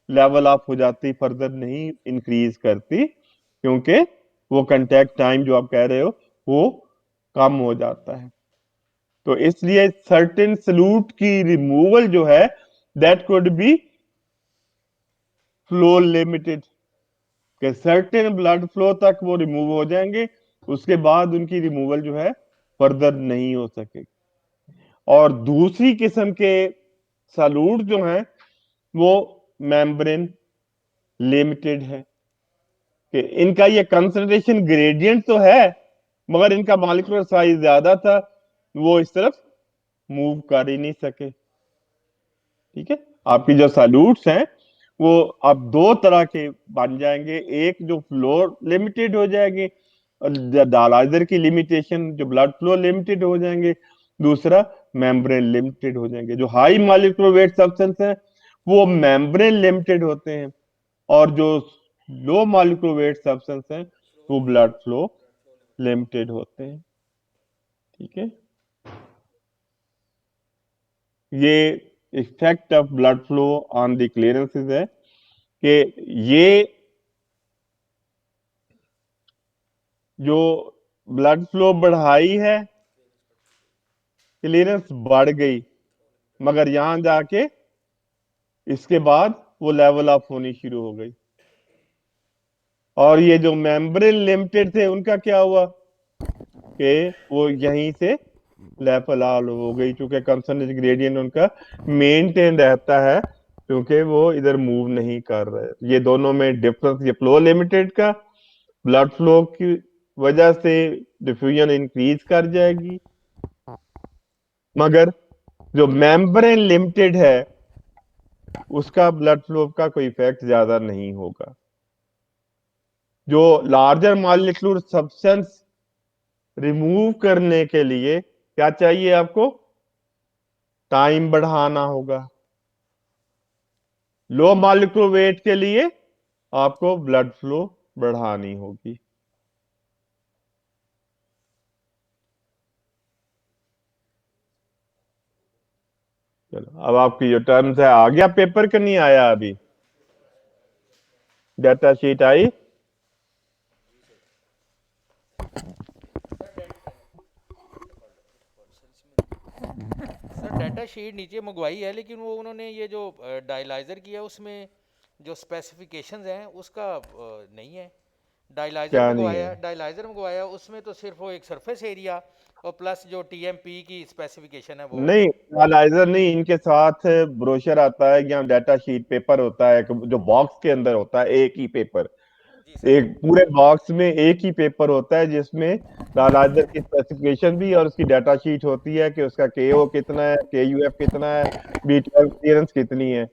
लेवल ऑफ हो जाती, फर्दर नहीं इंक्रीज करती, क्योंकि वो कंटेक्ट टाइम जो आप कह रहे हो वो कम हो जाता है। तो इसलिए सर्टेन सल्यूट की रिमूवल जो है that could B flow limited, कि सर्टेन ब्लड फ्लो तक वो रिमूव हो जाएंगे, उसके बाद उनकी रिमूवल जो है फर्दर नहीं हो सकेगी। और दूसरी किस्म के सल्यूट जो हैं वो मेम्ब्रेन लिमिटेड है, कि इनका ये कंसंट्रेशन ग्रेडियंट तो है मगर इनका मॉलिक्यूलर साइज ज्यादा था, वो इस तरफ मूव कर ही नहीं सके। ठीक है, आपकी जो सॉल्यूट्स हैं वो अब दो तरह के बन जाएंगे, एक जो फ्लो लिमिटेड हो जाएंगे, डायलाइजर की लिमिटेशन जो ब्लड फ्लो लिमिटेड हो जाएंगे, दूसरा मेम्ब्रेन लिमिटेड हो जाएंगे। जो हाई मॉलिक्यूलर वेट सब्सटेंस है वो मेम्ब्रेन लिमिटेड होते हैं, और जो लो मॉलिक्यूलर वेट सब्सटेंस हैं वो ब्लड फ्लो लिमिटेड होते हैं। ठीक है, ये effect of blood flow on the clearances है कि ये जो ब्लड फ्लो बढ़ाई है, क्लियरेंस बढ़ गई, मगर यहां जाके इसके बाद वो लेवल अप होनी शुरू हो गई। और ये जो मेम्ब्रेन लिमिटेड थे उनका क्या हुआ कि वो यहीं से लेवल ऑल हो गई, क्योंकि कंसंट्रेशन ग्रेडियंट उनका मेंटेन रहता है, क्योंकि वो इधर मूव नहीं कर रहे। ये दोनों में डिफरेंस, ये फ्लो लिमिटेड का ब्लड फ्लो की वजह से डिफ्यूजन इंक्रीज कर जाएगी, मगर जो मेम्ब्रेन लिमिटेड है उसका ब्लड फ्लो का कोई इफेक्ट ज्यादा नहीं होगा। जो लार्जर मॉलिक्यूलर सब्सटेंस रिमूव करने के लिए क्या चाहिए आपको, टाइम बढ़ाना होगा। लो मॉलिक्यूलर वेट के लिए आपको ब्लड फ्लो बढ़ानी होगी। चलो, अब आपकी जो टर्म्स है आ गया पेपर का, नहीं आया अभी, डाटा शीट आई। सर डाटा शीट नीचे मंगवाई है, लेकिन वो उन्होंने ये जो डायलाइज़र किया उसमें जो स्पेसिफिकेशंस हैं उसका नहीं है। क्या नहीं है, डायलाइज़र मंगवाया उसमें तो सिर्फ वो एक सरफेस एरिया और प्लस जो टीएमपी की स्पेसिफिकेशन है वो। नहीं एनालाइजर नहीं, इनके साथ ब्रोशर आता है या डाटा शीट पेपर होता है जो बॉक्स के अंदर होता है, एक ही पेपर, जी सर। एक पूरे बॉक्स में एक ही पेपर होता है जिसमें एनालाइजर की स्पेसिफिकेशन भी और उसकी डाटा शीट होती है कि उसका केओ कितना है, केयूएफ कितना है, बी12 क्लियरेंस कितनी है।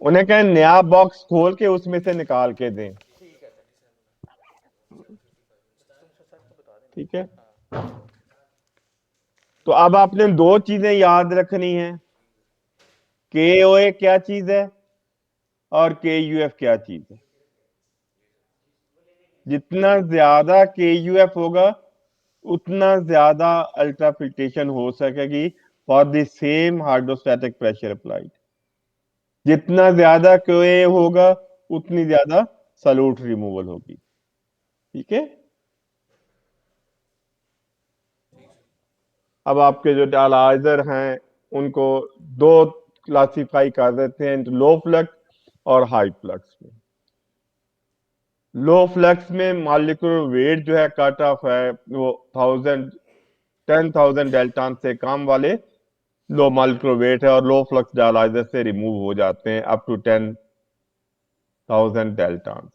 उन्हें कहें नया बॉक्स खोल के उसमें से निकाल के दें। ठीक है, तो अब आपने दो चीजें याद रखनी है। केओए क्या चीज है, और KUF क्या चीज है? जितना ज्यादा KUF होगा उतना ज्यादा अल्ट्राफिल्ट्रेशन हो सकेगी for the same hydrostatic pressure applied. जितना ज्यादा के होगा उतनी ज्यादा सॉल्यूट रिमूवल होगी। ठीक है। अब आपके जो डायलाइजर हैं उनको दो क्लासिफाई कर देते हैं, लो फ्लक्स और हाई फ्लक्स में। लो फ्लक्स में मॉलिक्यूलर वेट जो है कट ऑफ है वो 10,000 डेल्टन से कम वाले लो मॉलिक्यूलर वेट है और लो फ्लक्स डायलाइजर से रिमूव हो जाते हैं अप टू 10,000 डेल्टन,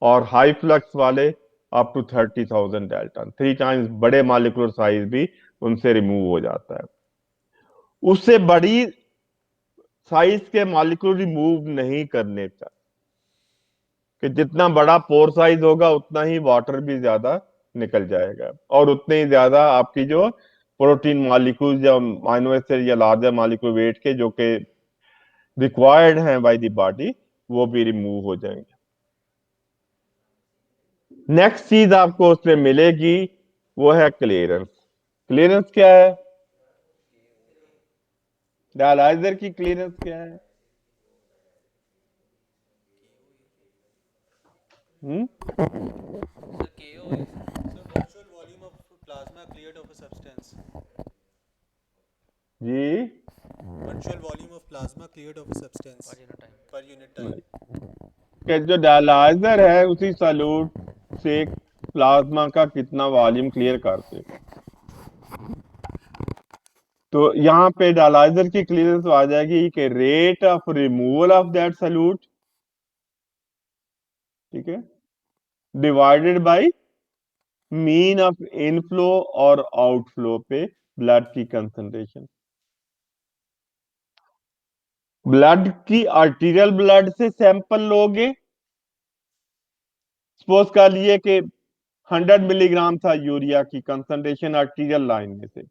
और हाई फ्लक्स वाले अप टू 30,000 डेल्टन, 3 टाइम्स बड़े मॉलिक्यूलर साइज भी उनसे रिमूव हो जाता है। उससे बड़ी साइज के मॉलिक्यूल रिमूव नहीं करने चाहिए कि जितना बड़ा पोर साइज होगा उतना ही वाटर भी ज्यादा निकल जाएगा और उतने ही ज्यादा आपकी जो प्रोटीन मॉलिक्यूल या अमीनो एसिड या लार्जर मॉलिक्यूल वेट के जो कि रिक्वायर्ड हैं बाय द बॉडी वो भी रिमूव हो जाएंगे। नेक्स्ट चीज आपको उसमें मिलेगी वो है क्लियरेंस। क्लियरेंस क्या है? डायलाइजर की क्लियरेंस क्या है? Virtual volume of plasma cleared of a substance. Ji Virtual volume of plasma cleared of a substance per unit time. कि जो डायलाइजर है उसी सॉल्यूट से प्लाज्मा का कितना वॉल्यूम क्लियर करते हैं। तो यहाँ पे डायलाइजर की क्लियरेंस आ जाएगी कि rate of removal of that solute, ठीक है, divided by mean of inflow और आउटफ्लो पे ब्लड की कंसंट्रेशन। ब्लड की आर्टीरियल ब्लड से सैंपल लोगे, सपोज कर लिए कि 100 मिलीग्राम था यूरिया की कंसंट्रेशन आर्टीरियल लाइन में से,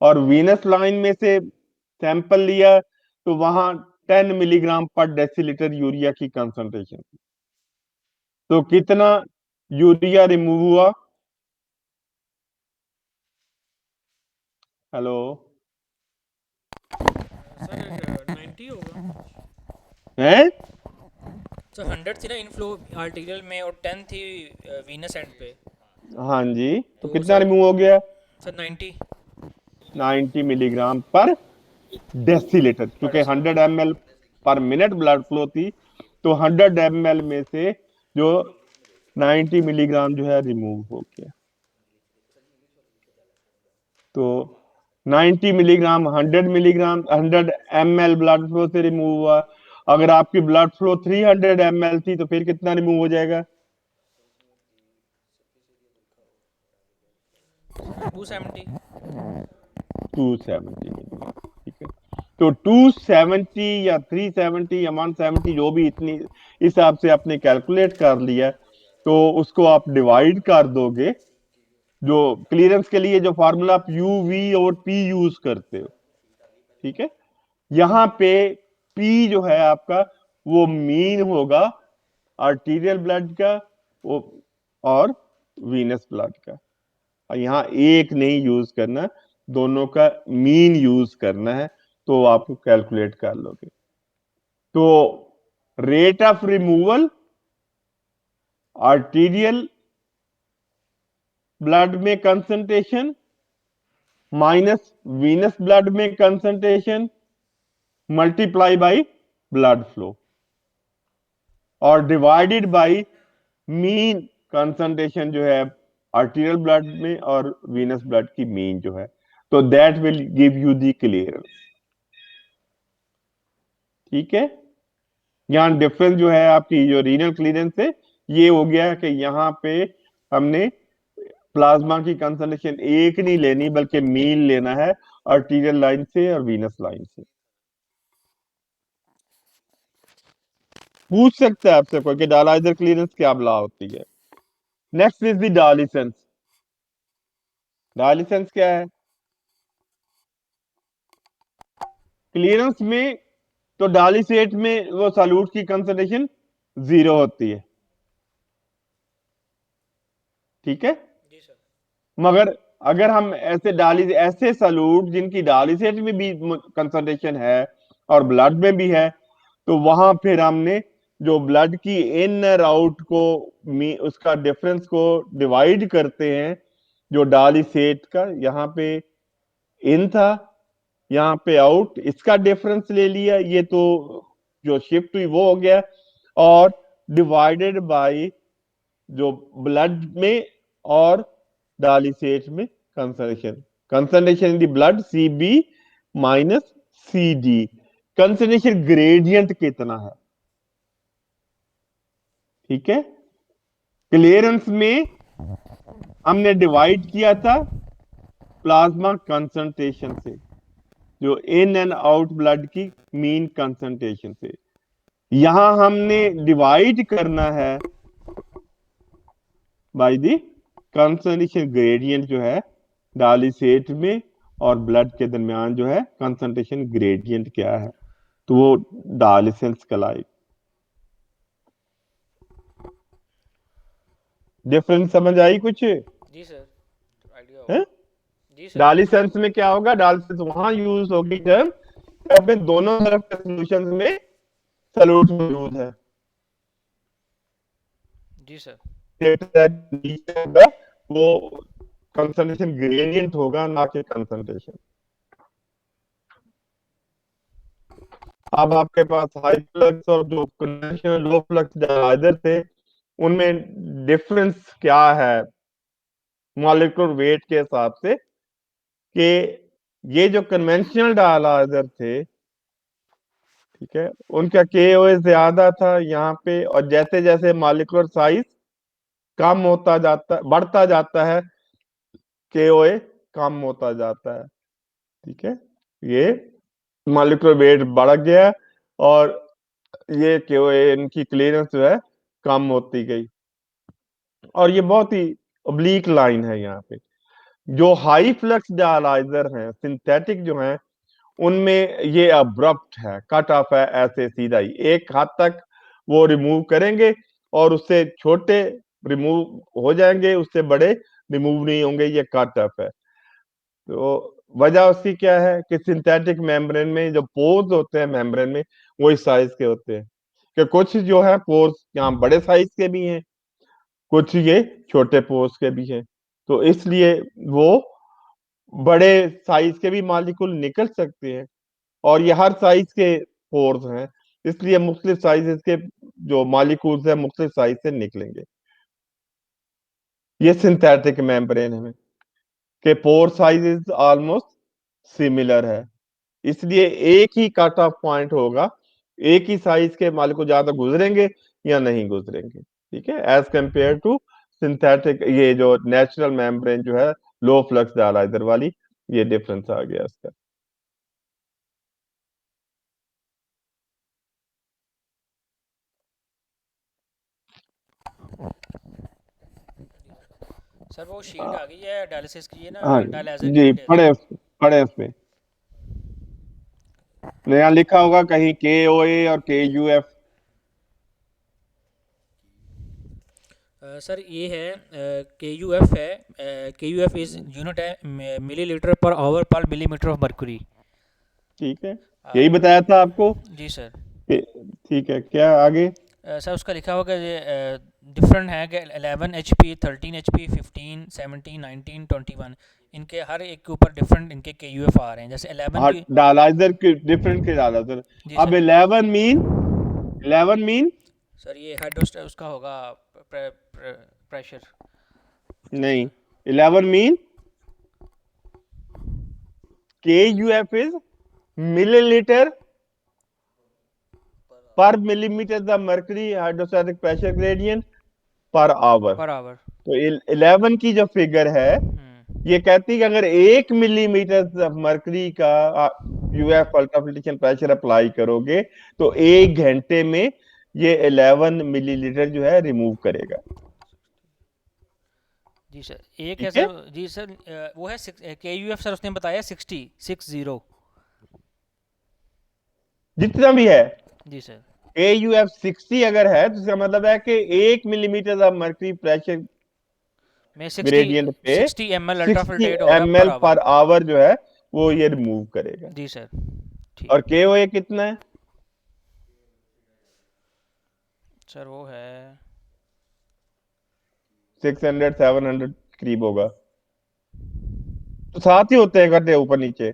और वीनस लाइन में से सैंपल लिया तो वहां 10 मिलीग्राम पर डेसीलीटर यूरिया की कंसंट्रेशन। तो कितना यूरिया रिमूव हुआ? हेलो, सर 90 होगा हैं? सर। 100 थी ना इनफ्लो आर्टीरियल में और 10 थी वीनस एंड पे। हाँ जी, तो तो कितना सर रिमूव हो गया? सर 90 90 मिलीग्राम पर डेसीलीटर, क्योंकि 100 ml पर मिनट ब्लड फ्लो थी, तो 100 ml में से जो 90 मिलीग्राम जो है रिमूव हो गया। तो 90 milligram 100 milligram 100 ml blood flow से रिमूव हुआ। अगर आपकी ब्लड फ्लो 300 ml थी तो फिर कितना रिमूव हो जाएगा? 270। 270 मिलीग्राम, ठीक है। तो 270 या 370 या 170 जो भी इतनी इस हिसाब से आपने कैलकुलेट कर लिया, तो उसको आप डिवाइड कर दोगे। जो क्लियरेंस के लिए जो फार्मूला आप यू वी और पी यूज करते हो, ठीक है, यहां पे पी जो है आपका वो मीन होगा आर्टीरियल ब्लड का वो और वीनस ब्लड का। और यहाँ एक नहीं यूज करना, दोनों का मीन यूज करना है, तो आप कैलकुलेट कर लोगे। तो rate of removal arterial blood में कंसंट्रेशन माइनस वीनस ब्लड में concentration multiply by blood flow और डिवाइडेड बाय मीन कंसंट्रेशन जो है आर्टीरियल ब्लड में और वीनस ब्लड की मीन जो है, तो that will give you the clearance. ठीक है। यहां डिफरेंस जो है आपकी जो रीनल क्लियरेंस है ये हो गया कि यहां पे हमने प्लाज्मा की कंसंट्रेशन एक नहीं लेनी बल्कि मीन लेना है आर्टीरियल लाइन से और वीनस लाइन से। पूछ सकता है आपसे कोई कि डायलाइजर क्लियरेंस क्या बला होती है। Next is the dialysance. Dialysance क्या है? क्लियरेंस में तो डालिसेट में वो सॉल्यूट की कंसंट्रेशन 0 होती है, ठीक है। जी सर। मगर अगर हम ऐसे सॉल्यूट जिनकी डालिसेट में भी कंसंट्रेशन है और ब्लड में भी है, तो वहां फिर हमने जो ब्लड की इन और आउट को उसका डिफरेंस को डिवाइड करते हैं, जो डालिसेट का यहाँ पे इन था, यहाँ पे आउट, इसका डिफरेंस ले लिया, ये तो जो शिफ्ट हुई वो हो गया, और डिवाइडेड बाय जो ब्लड में और डालिसेट में concentration, concentration in the blood Cb minus Cd, concentration gradient कितना है, ठीक है। क्लियरेंस में हमने डिवाइड किया था प्लाज्मा कंसंट्रेशन से, जो इन एंड आउट ब्लड की मीन कंसंट्रेशन से। यहां हमने डिवाइड करना है बाय द कंसंट्रेशन ग्रेडियंट, जो है डालिसेट में और ब्लड के दरमियान जो है कंसंट्रेशन ग्रेडियंट क्या है, तो वो डालिसेंस कहलाएगी। डिफरेंस समझ आई कुछ है? जी सर, आइडिया होगा। जी सर। डालिसेंस में क्या होगा, डालिसेंस वहां यूज होगी जब अपने दोनों तरफ के सॉल्यूशन में सॉल्यूट मौजूद है, जी सर। नीचे होगा वो कंसंट्रेशन ग्रेडियंट होगा, ना कि कंसंट्रेशन। अब आपके पास हाई फ्लक्स और जो कन्वेंशनल लो फ्लक्स डायलाइजर थे, उनमें डिफरेंस क्या है मॉलिक्यूलर वेट के हिसाब से, कि ये जो कन्वेंशनल डायलाइजर थे, ठीक है, उनका KOA ज्यादा था यहाँ पे, और जैसे जैसे मॉलिक्यूलर साइज कम होता जाता, बढ़ता जाता है, KOA कम होता जाता है, ठीक है। ये मॉलिक्यूलर वेट बढ़ गया और ये KOA इनकी क्लियरेंस जो है कम होती गई, और ये बहुत ही ओब्लीक लाइन है यहाँ पे। जो हाई फ्लक्स डायलाइजर हैं सिंथेटिक जो हैं, उनमें ये अब्रप्ट है, कट ऑफ है, ऐसे सीधा ही एक हद तक वो रिमूव करेंगे और उससे छोटे रिमूव हो जाएंगे, उससे बड़े रिमूव नहीं होंगे, ये कट ऑफ है। तो वजह उसकी क्या है कि सिंथेटिक मेम्ब्रेन में जो पोर्स होते हैं मेम्ब्रेन में, वही साइज के होते हैं, कि कुछ जो है पोर्स यहाँ बड़े साइज के भी हैं, कुछ ये छोटे पोर्स के भी हैं, तो इसलिए वो बड़े साइज के भी मॉलिक्यूल निकल सकते हैं, और ये हर साइज के पोर्स हैं, इसलिए मुख्तलिफ साइजेस के जो मॉलिक्यूल्स हैं मुख्तलिफ साइज से निकलेंगे। ये सिंथेटिक मेम्ब्रेन है कि पोर साइज ऑलमोस्ट सिमिलर है, इसलिए एक ही कट ऑफ पॉइंट होगा, एक ही साइज के मॉलिक्यूल ज्यादा गुजरेंगे या नहीं गुजरेंगे, ठीक है, एज कंपेयर टू सिंथेटिक, ये जो नेचुरल मेम्ब्रेन जो है लो फ्लक्स डायलाइजर वाली, ये डिफरेंस आ गया इसका। सर वो शीट आ गई है डायलिसिस की, ये ना हाँ डायलाइजर की जी, शीट है पढ़े सर। पढ़े उसमें यहाँ लिखा होगा कहीं KOA और KUF। सर ये है KUF है, KUF इज यूनिट है मिलीलीटर पर hour per millimetre of mercury. ठीक है, यही बताया था आपको। जी सर। ठीक है, क्या आगे? सर उसका लिखा होगा ये डिफरेंट है कि 11 HP, 13 HP, 15, 17, 19, 21, इनके हर एक के ऊपर डिफरेंट इनके KUF आ रहे हैं, जैसे 11 हाँ, की। डायलाइजर के डिफरेंट के डायलाइजर। जी अब सर। 11 मीन सर ये हाइड्रोस्ट उसका होगा प्रेशर। नहीं, 11 मीन KUF इज मिलीलीटर पर millimetre the mercury hydrostatic pressure gradient पर आवर। Per hour. तो 11 की जो फिगर है, ये कहती है कि अगर 1 मिलीमीटर मर्करी का UF अल्ट्राफिल्ट्रेशन प्रेशर अप्लाई करोगे, तो 1 घंटे में ये 11 मिलीलीटर जो है रिमूव करेगा, जी सर। एक है ठीक है। सर, जी सर, वो है KUF सर, उसने बताया 60। जितना भी है। जी सर। AUF 60 अगर है तो इसका मतलब है कि 1 मिलीमीटर ऑफ मर्करी प्रेशर में 60 ग्रेडियंट पे 60 ml 60 अल्ट्राफिल्ट्रेट हो रहा है पर ml आवर। पर आवर जो है वो ये रिमूव करेगा। जी सर। और ठीक KOA कितना है? सर, वो है 600 700 करीब होगा, तो साथ ही होते हैं इकट्ठे ऊपर नीचे।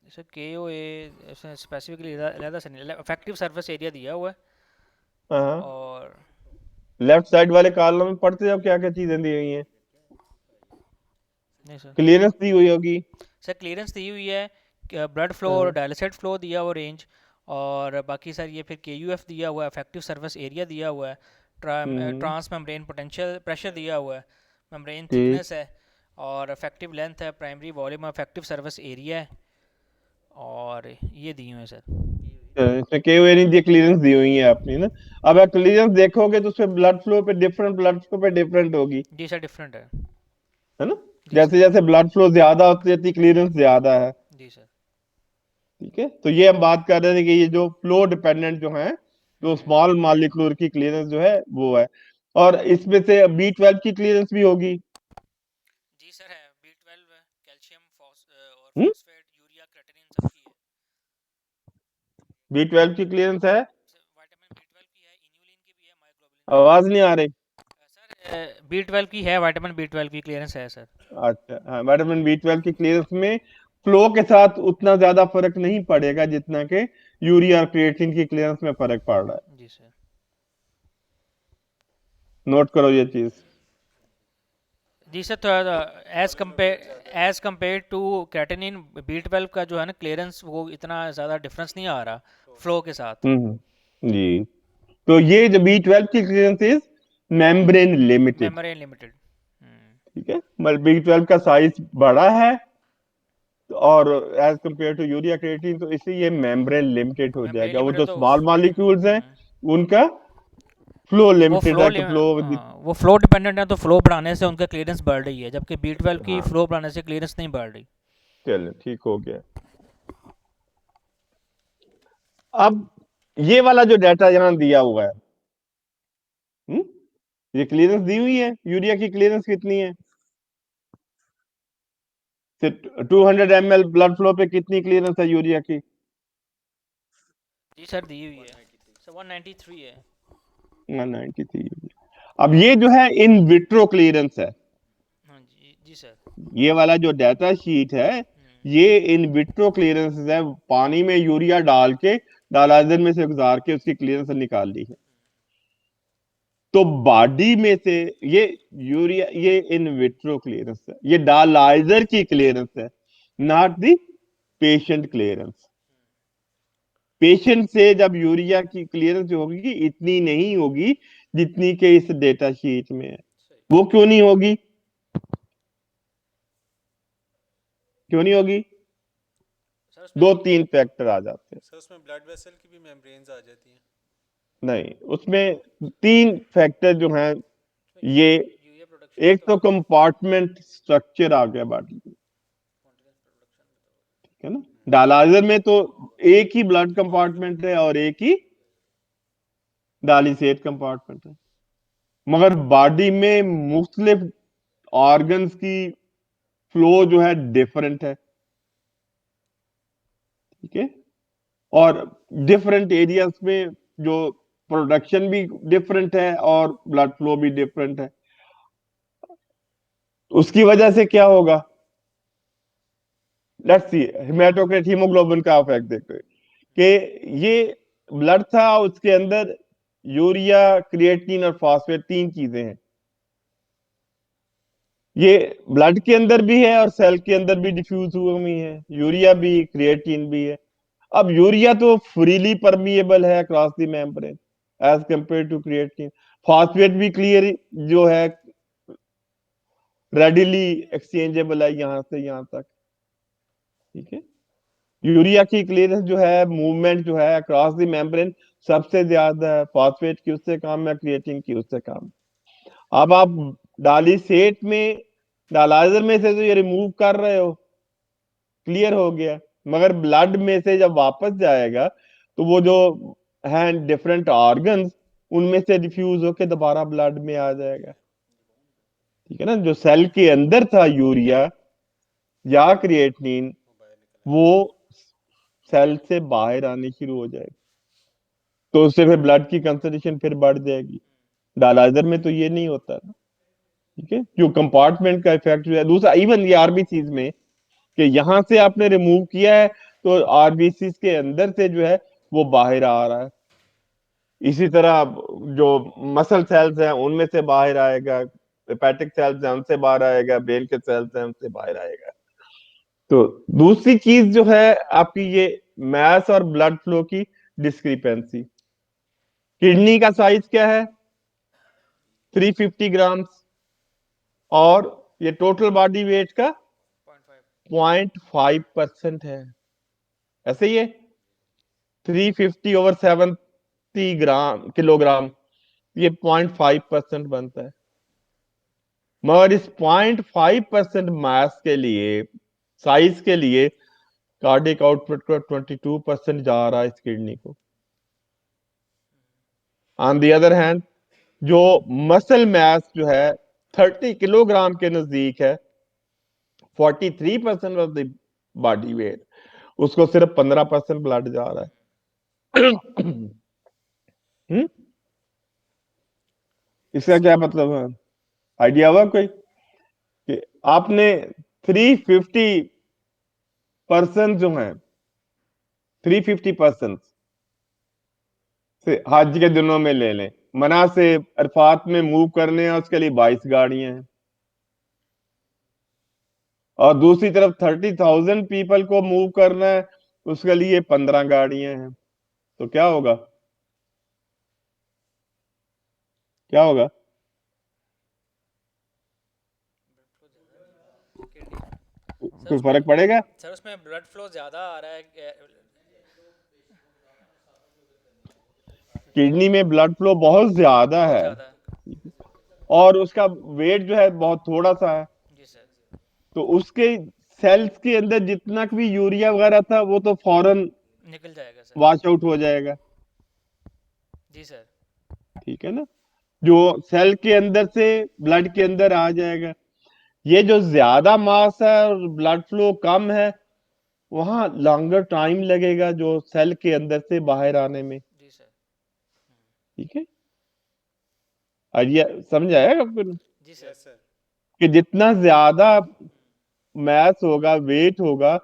सर KOA स्पेसिफिकली अलग से नहीं, इफेक्टिव सरफेस एरिया दिया हुआ है हाँ, और लेफ्ट साइड वाले कॉलम में पढ़ते जाओ क्या क्या चीजें दी हुई हैं। नहीं सर। क्लियरेंस दी हुई होगी। सर क्लियरेंस दी हुई है, ब्लड फ्लो और हाँ, डायलिसिस फ्लो दिया हुआ रेंज, और बाकी सर ये फिर KUF दिया हुआ है, इफेक्टिव सरफेस एरिया दिया हुआ है, हम्म, ट्रांस मेम्ब्रेन पोटेंशियल प्रेशर दिया हुआ है, मेम्ब्रेन ठीक। थिकनेस है, और इफेक्टिव लेंथ है, primary volume, effective surface area है, और ये दी हुई है सर। इसमें KOA नहीं दी, क्लियरेंस दी हुई है अपनी ना। अब आप क्लियरेंस देखोगे तो उसमें ब्लड फ्लो पे डिफरेंट होगी, जी सर, डिफरेंट है। है ना। जी जैसे सर। जैसे ब्लड फ्लो ज्यादा होती जाती है क्लियरेंस ज्यादा है। जी सर। ठीक है, तो ये हम बात कर रहे थे कि ये जो फ्लो डिपेंडेंट जो है, जो स्मॉल मॉलिक्यूलर की क्लियरेंस जो है वो है। और इसमें से B12 की क्लियरेंस भी होगी। जी सर है, B12 कैल्शियम और हम्म, फॉस्फेट यूरिया क्रेटिनिन सबकी है। B12 की क्लियरेंस है। सर विटामिन B12 की है, इन्यूलिन की भी है, मायोग्लोबिन की आवाज नहीं आ रही। है। सर B12 की है, विटामिन B12 की क्लियरेंस है सर। अच्छा, हाँ, विटामिन B12 की क्लियरेंस में फ्लो के साथ उतना ज्यादा फर्क नहीं पड़ेगा जितना के यूरिया और क्रिएटिन की क्लियरेंस में फर्क पड़ रहा है। जी सर। नोट करो ये चीज। जी सर, थोड़ा as compared to creatinine, B12 का जो है ना क्लियरेंस, वो इतना ज़्यादा डिफरेंस नहीं आ रहा फ्लो के साथ। जी, तो ये जो B12 की clearance is membrane limited. Memory limited. ठीक है, मतलब B12 का साइज बड़ा है और as compared to urea creatine, तो इसलिए ये मेम्ब्रेन लिमिटेड हो मेमोरी जाएगा। वो लिमिटेड जो तो स्मॉल मॉलिक्यूल्स हैं उनका फ्लो वो लिमिटेड फ्लो है, कि फ्लो। वो फ्लो डिपेंडेंट है, तो फ्लो बढ़ाने से उनका क्लियरेंस बढ़ रही है, जबकि B12 की हाँ, फ्लो बढ़ाने से क्लियरेंस नहीं बढ़ रही। चलो ठीक हो गया। अब ये वाला जो डाटा यहाँ दिया हुआ है, हम्म, ये क्लियरेंस दी हुई है। यूरिया की क्लियरेंस कितनी है? 200 ml ब्लड फ्लो पे कितनी क्लियरेंस है यूरिया की? जी सर, दी हुई है सर, 193 है। 193। अब ये जो है इन विट्रो क्लियरेंस है। हाँ जी, जी सर। ये वाला जो डाटा शीट है ये इन विट्रो क्लियरेंस है, पानी में यूरिया डाल के डायलाइजर में से गुजार के उसकी क्लियरेंस निकाल ली है। तो बॉडी में से ये यूरिया, ये इन विट्रो क्लियरेंस है, ये डायलाइजर की क्लियरेंस है, not the patient clearance. Patient से जब यूरिया की क्लियरेंस होगी इतनी नहीं होगी जितनी के इस डेटा शीट में है। वो क्यों नहीं होगी? क्यों नहीं होगी? सर उसमें दो तीन फैक्टर आ जाते हैं। सर उसमें ब्लड वेसल की भी मेम्ब्रेन्स आ जाती हैं। नहीं, उसमें तीन फैक्टर जो हैं ये, यूरिया प्रोडक्शन में एक तो तो कंपार्टमेंट स्ट्रक्चर आ गया बॉडी में, ठीक है ना। डायलाइजर में तो एक ही ब्लड कंपार्टमेंट है और एक ही डायलिसेट कंपार्टमेंट है, मगर बॉडी में मुख्तलिफ ऑर्गन्स की फ्लो जो है डिफरेंट है। ठीक है, और डिफरेंट एरियाज में जो प्रोडक्शन भी डिफरेंट है और ब्लड फ्लो भी डिफरेंट है। उसकी वजह से क्या होगा? लेट्स सी, हेमाटोक्रिट हीमोग्लोबिन का इफेक्ट देखते हैं कि ये ब्लड था, उसके अंदर यूरिया, क्रिएटिन और फास्फेट तीन चीजें हैं। ये ब्लड के अंदर भी है और सेल के अंदर भी डिफ्यूज हुई है, यूरिया भी क्रिएटिन भी है। अब यूरिया तो फ्रीली परमिएबल है across the membrane as compared to creatine. Phosphate भी क्लियर जो है रेडिली एक्सचेंजेबल है यहां से यहां तक। ठीक है, यूरिया की क्लियरेंस जो है, मूवमेंट जो है अक्रॉस द मेम्ब्रेन सबसे ज्यादा है, फास्फेट की उससे कम है, क्रिएटिन की उससे कम। अब आप डालिसेट में डायलाइजर में से तो ये रिमूव कर रहे हो, क्लियर हो गया, मगर ब्लड में से जब वापस जाएगा तो वो जो है डिफरेंट ऑर्गन्स उनमें से डिफ्यूज होके दोबारा ब्लड में आ जाएगा। ठीक है ना, जो सेल के अंदर था यूरिया या क्रिएटिनिन वो सेल से बाहर आने शुरू हो जाएगा, तो उससे फिर ब्लड की कंसंट्रेशन फिर बढ़ जाएगी। डायलाइजर में तो ये नहीं होता ना। ठीक है, जो कंपार्टमेंट का इफेक्ट जो है। दूसरा इवन ये आरबीसीज में कि यहां से आपने रिमूव किया है तो आरबीसीज के अंदर से जो है वो बाहर आ रहा है। इसी तरह जो मसल सेल्स हैं उनमें से बाहर आएगा, हेपेटिक सेल्स हैं उनसे बाहर आएगा, ब्रेन के सेल्स हैं उनसे बाहर आएगा। तो दूसरी चीज जो है आपकी ये मैस और ब्लड फ्लो की डिस्क्रिपेंसी। किडनी का साइज क्या है? 350 ग्राम्स, और ये टोटल बॉडी वेट का 0.5% है। ऐसे ही है, 350 ओवर 70 ग्राम किलोग्राम, ये 0.5% बनता है। मगर इस 0.5% मास के लिए, साइज के लिए, कार्डिक आउटपुट का 22% जा रहा है इस किडनी को। ऑन द अदर हैंड जो मसल मास जो है 30 किलोग्राम के नजदीक है, 43% ऑफ द बॉडी वेट, उसको सिर्फ 15% ब्लड जा रहा है। इसका क्या मतलब है? आइडिया हुआ कोई कि आपने 350% जो है, 350% से हज के दिनों में ले लें, मना से अरफात में मूव करने हैं उसके लिए 22 गाड़ियां हैं, और दूसरी तरफ 30,000 पीपल को मूव करना है उसके लिए 15 गाड़ियां हैं। तो क्या होगा? क्या होगा? सर कोई उसमें फर्क पड़ेगा? सर उसमें ब्लड फ्लो ज़्यादा आ रहा है किडनी में ब्लड फ्लो बहुत ज्यादा बहुत है, ज़्यादा है। और उसका वेट जो है बहुत थोड़ा सा है। जी सर। तो उसके सेल्स के अंदर जितना भी यूरिया वगैरह था वो तो फौरन निकल जाएगा सर। वॉश आउट हो जाएगा। जी सर। ठीक है ना, जो सेल के अंदर से ब्लड के अंदर आ जाएगा। ये जो ज्यादा मास है और ब्लड फ्लो कम है, वहां लॉन्गर टाइम लगेगा जो सेल के अंदर से बाहर आने में। जी सर। ठीक है, आइडिया समझ आया आपको जी सर। Yes sir. कि जितना ज्यादा मैस होगा, वेट होगा,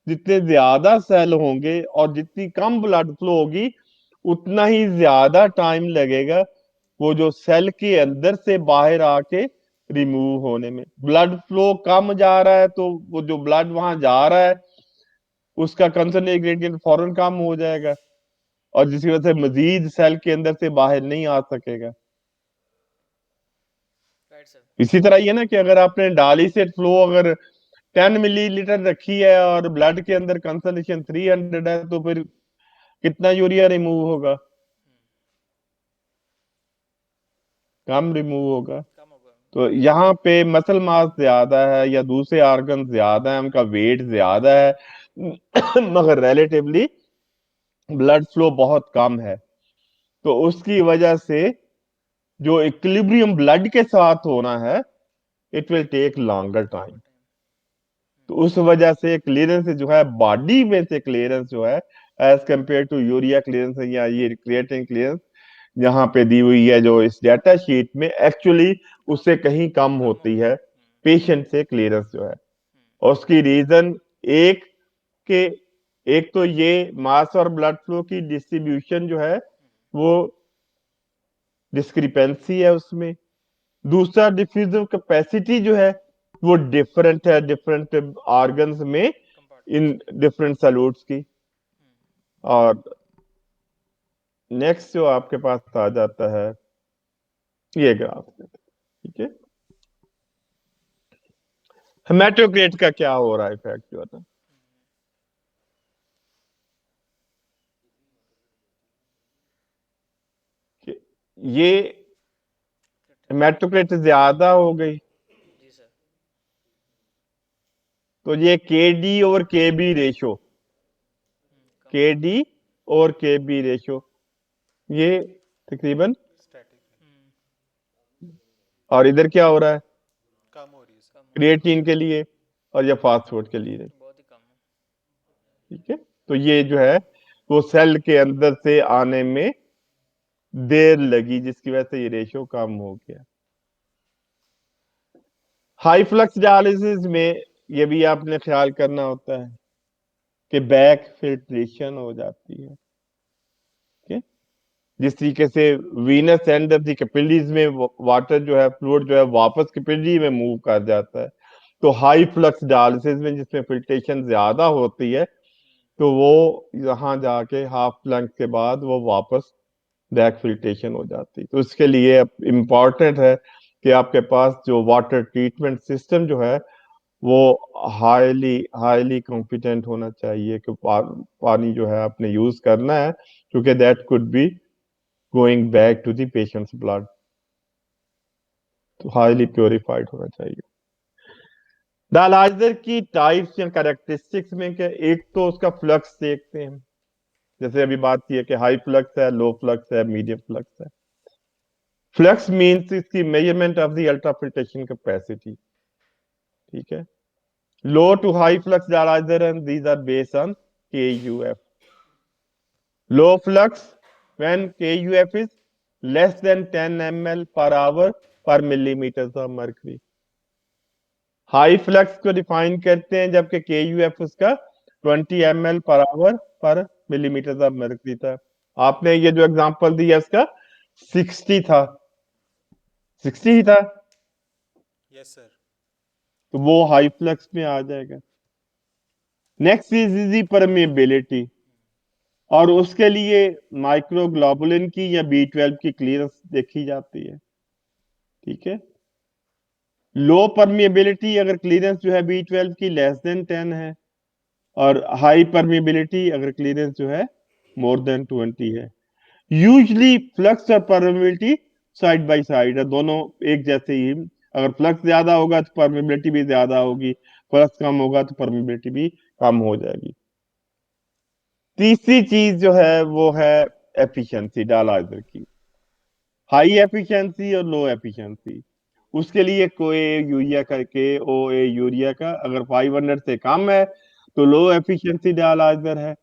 जितने ज्यादा सेल होंगे और जितनी कम ब्लड फ्लो होगी, उतना ही ज्यादा टाइम लगेगा वो जो सेल के अंदर से बाहर आके रिमूव होने में। ब्लड फ्लो कम जा रहा है तो वो जो ब्लड वहां जा रहा है उसका कंसंट्रेट ग्रेडियंट फौरन कम हो जाएगा, और जिसकी वजह से मजीद सेल के अंदर से बाहर नहीं आ सकेगा। Right sir. इसी तरह ये ना कि अगर आपने डायलिसिस फ्लो अगर 10 मिलीलीटर रखी है और ब्लड के अंदर कंसंट्रेशन 300 है, तो फिर कितना यूरिया रिमूव होगा? कम रिमूव होगा। कम होगा। तो यहाँ पे मसल मास ज्यादा है या दूसरे ऑर्गन ज्यादा है, उनका वेट ज्यादा है, मगर रिलेटिवली ब्लड फ्लो बहुत कम है। तो उसकी वजह से जो इक्विलिब्रियम ब्लड के साथ होना है, it will take longer time. तो उस वजह से क्लियरेंस जो है, बॉडी में से क्लियरेंस जो है, as compared to urea clearance या ये क्रिएटिनिन क्लियरेंस यहाँ पे दी हुई है जो इस डेटा शीट में, एक्चुअली उससे कहीं कम कम होती होगी। है पेशेंट से क्लियरेंस जो है। और उसकी रीजन एक के एक तो ये मास और ब्लड फ्लो की डिस्ट्रीब्यूशन जो है वो डिस्क्रिपेंसी है उसमें। दूसरा डिफ्यूजिव कैपेसिटी जो है वो डिफरेंट है डिफरेंट ऑर्गन्स में इन कंपार्टमेंट्स में। डिफरेंट सैल्यूट्स की। और नेक्स्ट जो आपके पास आ जाता है ये ग्राफ, ठीक है, हेमेटोक्रेट का क्या हो रहा है इफेक्ट जो है, कि ये हेमेटोक्रेट ज्यादा हो गई जी सर। तो ये के डी ओवर के बी रेशो के डी और के बी रेशो, ये तकरीबन, और इधर क्या हो रहा है कम हो रही है सर। क्रिएटिन के लिए और या फास्फोर्ड के लिए, बहुत ही कम है। ठीक है। तो ये जो है वो सेल के अंदर से आने में देर लगी, जिसकी वजह से ये रेशियो कम हो गया। हाई फ्लक्स डायलिसिस में ये भी आपने ख्याल करना होता है कि बैक फिल्ट्रेशन हो जाती है, ठीक है। जिस तरीके से Venus end of the capillaries में वाटर जो है, फ्लूइड जो है वापस कैपिलरी में मूव कर जाता है, तो हाई फ्लक्स डायलिसिस में जिसमें फिल्ट्रेशन ज्यादा होती है, तो वो यहाँ जाके हाफ लंग के बाद वो वापस बैक फिल्ट्रेशन हो जाती है। तो इसके लिए इम्पॉर्टेंट है कि आपके पास जो वाटर ट्रीटमेंट सिस्टम जो है वो हाईली हाईली कॉम्पिटेंट होना चाहिए कि पानी जो है आपने यूज करना है, क्योंकि that could be going back to the patient's blood, तो हाईली प्योरिफाइड होना चाहिए। डायलाइजर की टाइप्स या कैरेक्टरिस्टिक्स में क्या, एक तो उसका फ्लक्स देखते हैं, जैसे अभी बात की है कि हाई फ्लक्स है, लो फ्लक्स है, मीडियम फ्लक्स है। फ्लक्स मीन्स इसकी measurement of the ultrafiltration capacity, ठीक है। Low to high flux dialyser and these are based on KUF. Low flux when KUF is less than 10 ml per hour per millimeter of mercury. High flux को define करते हैं जबकि KUF उसका 20 ml पर hour per millimetre of mercury था। आपने ये जो एग्जांपल दिया इसका 60 था, 60 ही था, यस सर। तो वो हाई फ्लक्स में आ जाएगा। नेक्स्ट इज इजी परमेबिलिटी, और उसके लिए माइक्रोग्लोबुलिन की या B12 की क्लियरेंस देखी जाती है, ठीक है। लो परमेबिलिटी अगर क्लियरेंस जो है B12 की लेस देन 10 है, और हाई परमेबिलिटी अगर क्लियरेंस जो है मोर देन 20 है। यूजली फ्लक्स और परमेबिलिटी साइड बाय साइड है, दोनों एक जैसे ही। अगर फ्लक्स ज्यादा होगा तो परमेबिलिटी भी ज्यादा होगी, फ्लक्स कम होगा तो परमेबिलिटी भी कम हो जाएगी। तीसरी चीज जो है वो है एफिशिएंसी डायलाइजर की, हाई एफिशिएंसी और लो एफिशिएंसी। उसके लिए कोए यूरिया करके OA यूरिया का अगर 500 से कम है तो लो एफिशिएंसी डायलाइजर है,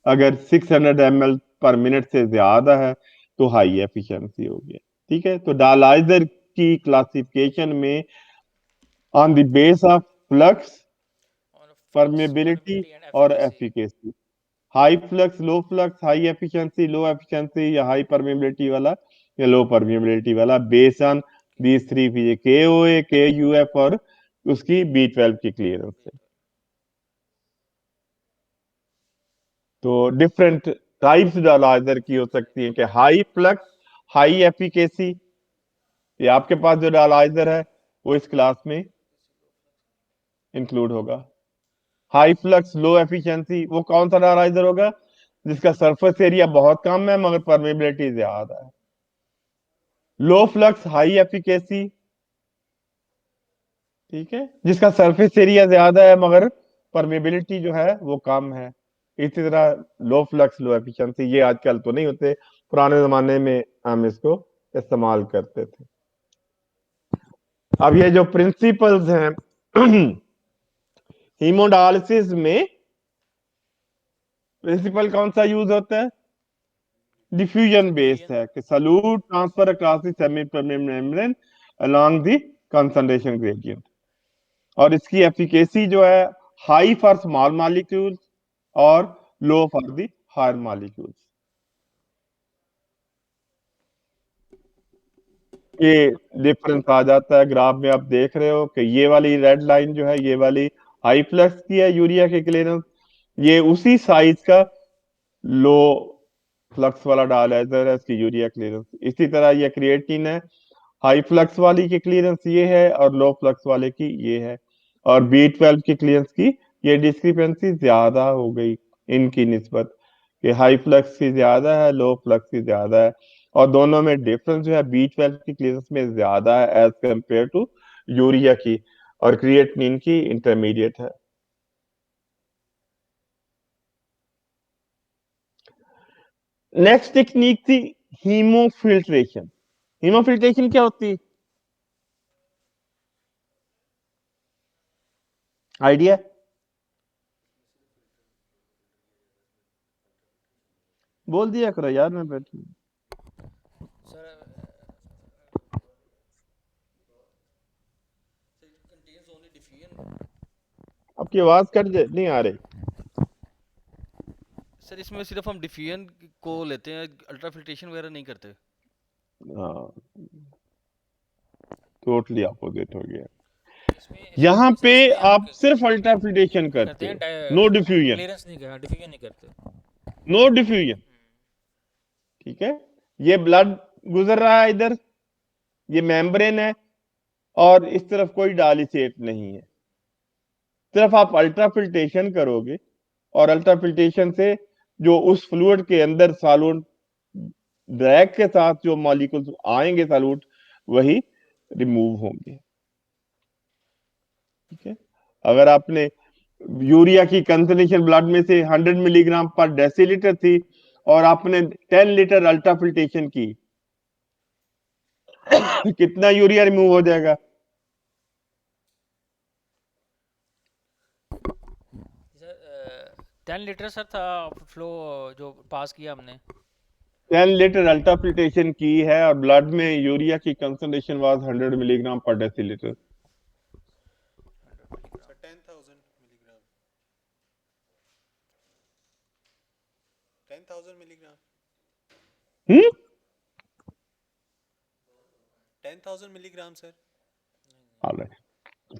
अगर 600 ml पर मिनट से ज्यादा है तो हाई एफिशिएंसी हो गया, ठीक है। तो डायलाइजर की क्लासिफिकेशन में on the base of flux, और flux, परमेबिलिटी permeability and और efficacy. Efficacy. High flux, low flux, high efficiency, low efficiency, या हाई परमेबिलिटी वाला या लो परमेबिलिटी वाला, based on these three feature, KOA, KUF और उसकी B12 की clearance है। तो डिफरेंट टाइप्स डायलाइजर की हो सकती है कि हाई फ्लक्स, हाई एफिकेसी, ये आपके पास जो डायलाइजर है वो इस क्लास में इंक्लूड होगा। हाई फ्लक्स, लो एफिशिएंसी, वो कौन सा डायलाइजर होगा जिसका सरफेस एरिया बहुत कम है मगर परमेबिलिटी ज्यादा है। लो फ्लक्स, हाई एफिकेसी, ठीक है, जिसका सरफेस एरिया ज्यादा है मगर परमेबिलिटी जो है वो कम है। इसी तरह लो फ्लक्स, लो एफिशिएंसी, ये आजकल तो नहीं होते, पुराने जमाने में हम इसको इस्तेमाल करते थे। अब ये जो प्रिंसिपल्स हैं हीमोडायलिसिस में, प्रिंसिपल कौन सा यूज होता है? डिफ्यूजन बेस्ड है कि solute transfer across the semi permeable membrane along the concentration gradient, और इसकी एफिकेसी जो है हाई फॉर स्मॉल मॉलिक्यूल्स और लो फॉर द हायर मॉलिक्यूल्स। ये डिफरेंस आ जाता है ग्राफ में, आप देख रहे हो कि ये वाली रेड लाइन जो है ये वाली हाई फ्लक्स की है यूरिया की क्लियरेंस, ये उसी साइज का लो फ्लक्स वाला डायलाइजर है, इसकी यूरिया क्लियरेंस। इसी तरह ये क्रिएटिन है, हाई फ्लक्स वाली की क्लियरेंस ये है और लो फ्लक्स वाले की ये है, और B12 की क्लियरेंस की ये डिस्क्रिपेंसी ज्यादा हो गई इनकी निस्बत, कि हाई फ्लक्स की ज्यादा है, लो फ्लक्स की ज्यादा है, और दोनों में डिफरेंस जो है B12 की क्लियरेंस में ज्यादा है एज कंपेयर टू यूरिया की, और क्रिएटिनिन की इंटरमीडिएट है। नेक्स्ट टेक्निक थी हीमोफिल्ट्रेशन। हीमोफिल्ट्रेशन क्या होती है, आइडिया? बोल दिया करो यार, मैं बैठ। आपकी आवाज नहीं आ रही। सर इसमें सिर्फ हम डिफ्यूजन को लेते हैं, अल्ट्राफिल्ट्रेशन वगैरह नहीं करते। हाँ, टोटली अपोजिट हो गया। इसमें यहाँ सर पे इसमें आप सिर्फ अल्ट्राफिल्ट्रेशन करते करते हैं, हो, नो डिफ्यूजन, क्लियरेंस नहीं करते, डिफ्यूजन नहीं करते। No diffusion. ठीक है, ये ब्लड गुजर रहा है इधर, ये मेम्ब्रेन है, और इस तरफ कोई डालिसेट नहीं है। सिर्फ आप अल्ट्राफिल्ट्रेशन करोगे और अल्ट्राफिल्ट्रेशन से जो उस फ्लूइड के अंदर सॉल्वेंट ड्रैग के साथ जो मॉलिक्यूल्स आएंगे सॉल्यूट, वही रिमूव होंगे। ठीक है, अगर आपने यूरिया की कंसंट्रेशन ब्लड में से 100 मिलीग्राम पर डेसीलीटर थी और आपने 10 लीटर अल्ट्राफिल्ट्रेशन की, कितना यूरिया रिमूव हो जाएगा? सर 10 लीटर सर था फ्लो जो पास किया हमने। 10 लीटर अल्ट्राफिल्ट्रेशन की है और ब्लड में यूरिया की कंसंट्रेशन वाज 100 मिलीग्राम पर decilitre. Sir 10,000 milligram, 10,000 milligram, 10,000 milligram sir.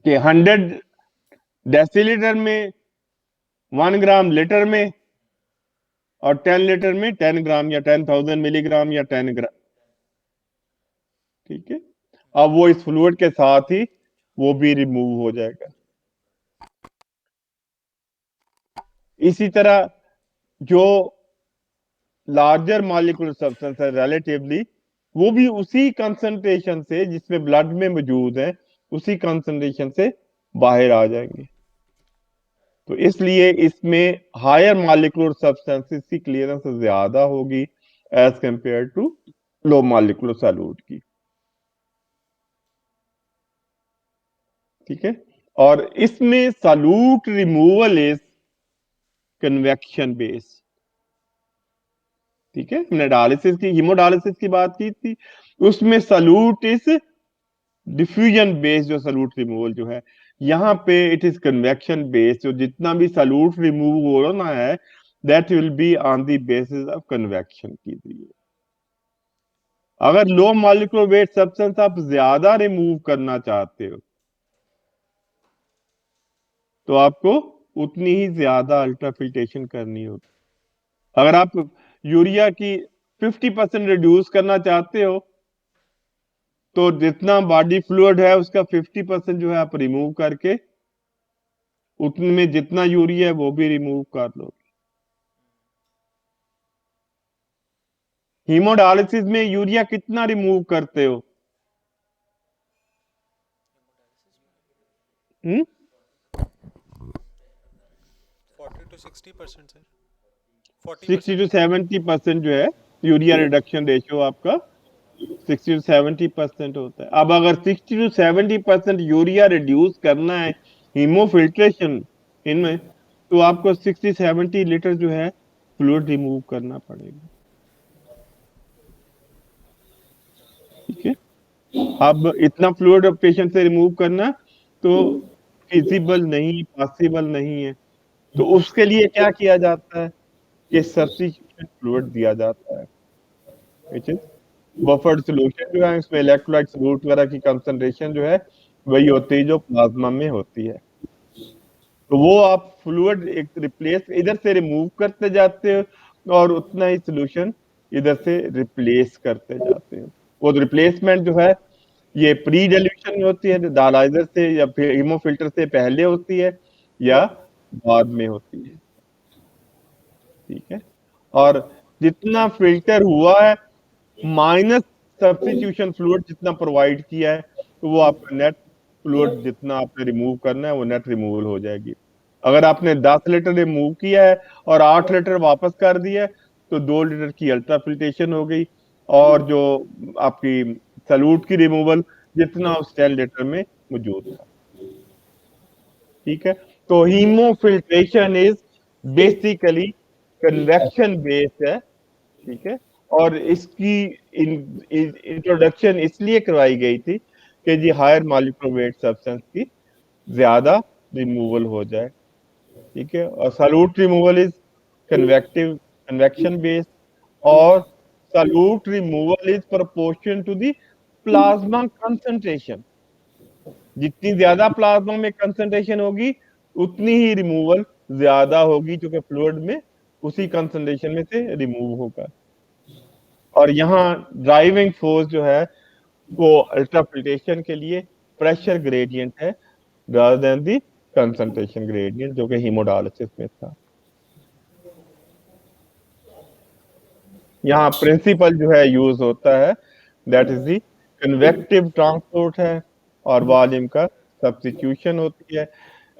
कि 100 डेसीलीटर में 1 ग्राम लीटर में, और 10 लीटर में 10 ग्राम या 10,000 मिलीग्राम या 10 ग्राम। ठीक है, अब वो इस फ्लूइड के साथ ही वो भी रिमूव हो जाएगा। इसी तरह जो लार्जर मॉलिक्यूलर सब्सटेंस है रिलेटिवली, वो भी उसी कंसंट्रेशन से जिसमें ब्लड में मौजूद है, उसी कंसंट्रेशन से बाहर आ जाएंगे। तो इसलिए इसमें हायर मॉलिक्यूलर सब्सटेंसेस की क्लियरेंस ज्यादा होगी as compared to low molecular solute की। ठीक है, और इसमें solute removal is convection based. ठीक है, हमने डायलिसिस की, हीमोडायलिसिस की बात की थी, उसमें सॉल्यूट इज डिफ्यूजन बेस्ड, जो सॉल्यूट रिमूवल जो है, यहाँ पे इट इज कन्वेक्शन बेस्ड। जो जितना भी सॉल्यूट रिमूव हो रहा है, that will be on the basis of convection कीजिए। अगर लो मॉलिक्यूलर वेट सब्सटेंस आप ज्यादा रिमूव करना चाहते हो, तो आपको उतनी ही ज्यादा अल्ट्राफिल्ट्रेशन करनी होगी। अगर आप यूरिया की 50% रिड्यूस करना चाहते हो, तो जितना बॉडी फ्लूइड है उसका 50% जो है आप रिमूव करके उतने में जितना यूरिया है वो भी रिमूव कर लो। हीमोडायलिसिस में यूरिया कितना रिमूव करते हो? 40 to 60% सर, 60 to 40%। 70% जो है यूरिया रिडक्शन रेशियो आपका 60 to 70% होता है। अब अगर 60 to 70% यूरिया रिड्यूस करना है हीमोफिल्ट्रेशन इनमें, तो आपको 60-70 लीटर जो है फ्लूइड रिमूव करना पड़ेगा। ठीक है, अब इतना फ्लूइड पेशेंट से रिमूव करना तो फिजिबल नहीं, पॉसिबल नहीं है। तो उसके लिए क्या किया जाता है कि सब्स्टिट्यूशन फ्लूइड दिया जाता है, which is बफर्ड सॉल्यूशन जो है, इसमें इलेक्ट्रोलाइट सॉल्यूट वगैरह की कंसंट्रेशन जो है वही होती है जो प्लाज्मा में होती है। तो वो आप फ्लूइड एक रिप्लेस इधर से रिमूव करते जाते हो और उतना ही सॉल्यूशन इधर से रिप्लेस करते जाते हो। वो रिप्लेसमेंट जो है ये प्री डिल्यूशन में होती है, डायलाइजर से या फिर हीमोफिल्टर से पहले होती है या बाद में होती है। ठीक है, और जितना फिल्टर हुआ है माइनस सब्स्टिट्यूशन फ्लूइड जितना प्रोवाइड किया है, तो वो आपका नेट फ्लूइड जितना आपने रिमूव करना है वो नेट रिमूवल हो जाएगी। अगर आपने 10 लीटर रिमूव किया है और 8 लीटर वापस कर दिया है, तो 2 लीटर की अल्ट्रा फिल्ट्रेशन हो गई, और जो आपकी सल्यूट की रिमूवल जितना उस 10 लीटर में मौजूद था। ठीक है, तो हीमोफिल्ट्रेशन इज बेसिकली कन्वेक्शन बेस्ड है। ठीक है, और इसकी इंट्रोडक्शन इसलिए करवाई गई थी कि जी हायर मॉलिक्यूलर वेट सब्सटेंस की ज्यादा रिमूवल हो जाए। ठीक है, और solute removal is convection based, और solute removal is proportion to the plasma concentration. जितनी ज्यादा प्लाज्मा में कंसंट्रेशन होगी उतनी ही रिमूवल ज्यादा होगी, क्योंकि फ्लूइड में उसी कंसंट्रेशन में से रिमूव होगा। और यहाँ ड्राइविंग फोर्स जो है वो अल्ट्राफिल्ट्रेशन के लिए प्रेशर ग्रेडियंट है rather than the concentration gradient जो कि हीमोडायलिसिस में था। यहाँ प्रिंसिपल जो है यूज होता है that is the convective transport है, और वॉल्यूम का सब्स्टिट्यूशन होती है।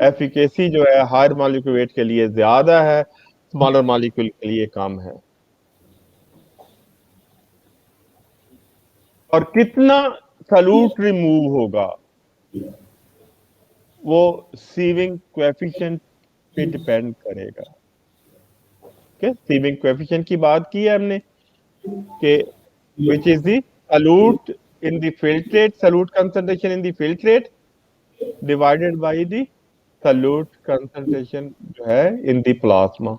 एफिकेसी जो है हायर मॉलिक्यूल वेट के लिए ज्यादा है, स्मॉलर मॉलिक्यूल के लिए कम है। और कितना सल्यूट रिमूव होगा वो सीविंग कोएफिशिएंट पे डिपेंड करेगा। सीविंग कोएफिशिएंट की बात की है हमने कि which is the solute in the filtrate, solute concentration in the filtrate divided by the solute concentration जो है in the plasma,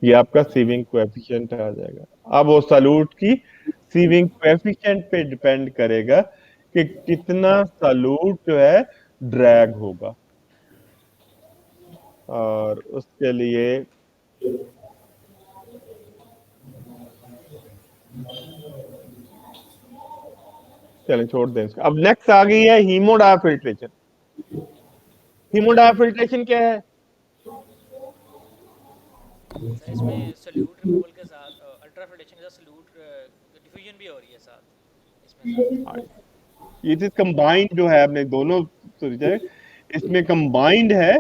ये आपका सीविंग कोएफिशिएंट आ जाएगा। अब वो सल्यूट की सीविंग कोएफिशिएंट पे डिपेंड करेगा कि कितना सल्यूट जो है ड्रैग होगा, और उसके लिए चलें छोड़ दें इसको। अब नेक्स्ट आ गई है हीमोडायफिल्ट्रेशन। हीमोडायफिल्ट्रेशन क्या है? सर इसमें सल्यूट रिमूवल के साथ अल्ट्रा फिल्ट्रेशन के साथ सल्यूट डिफ्यूजन भी हो रही है साथ इसमें। ये कंबाइंड जो है अपने दोनों इसमें कंबाइंड है,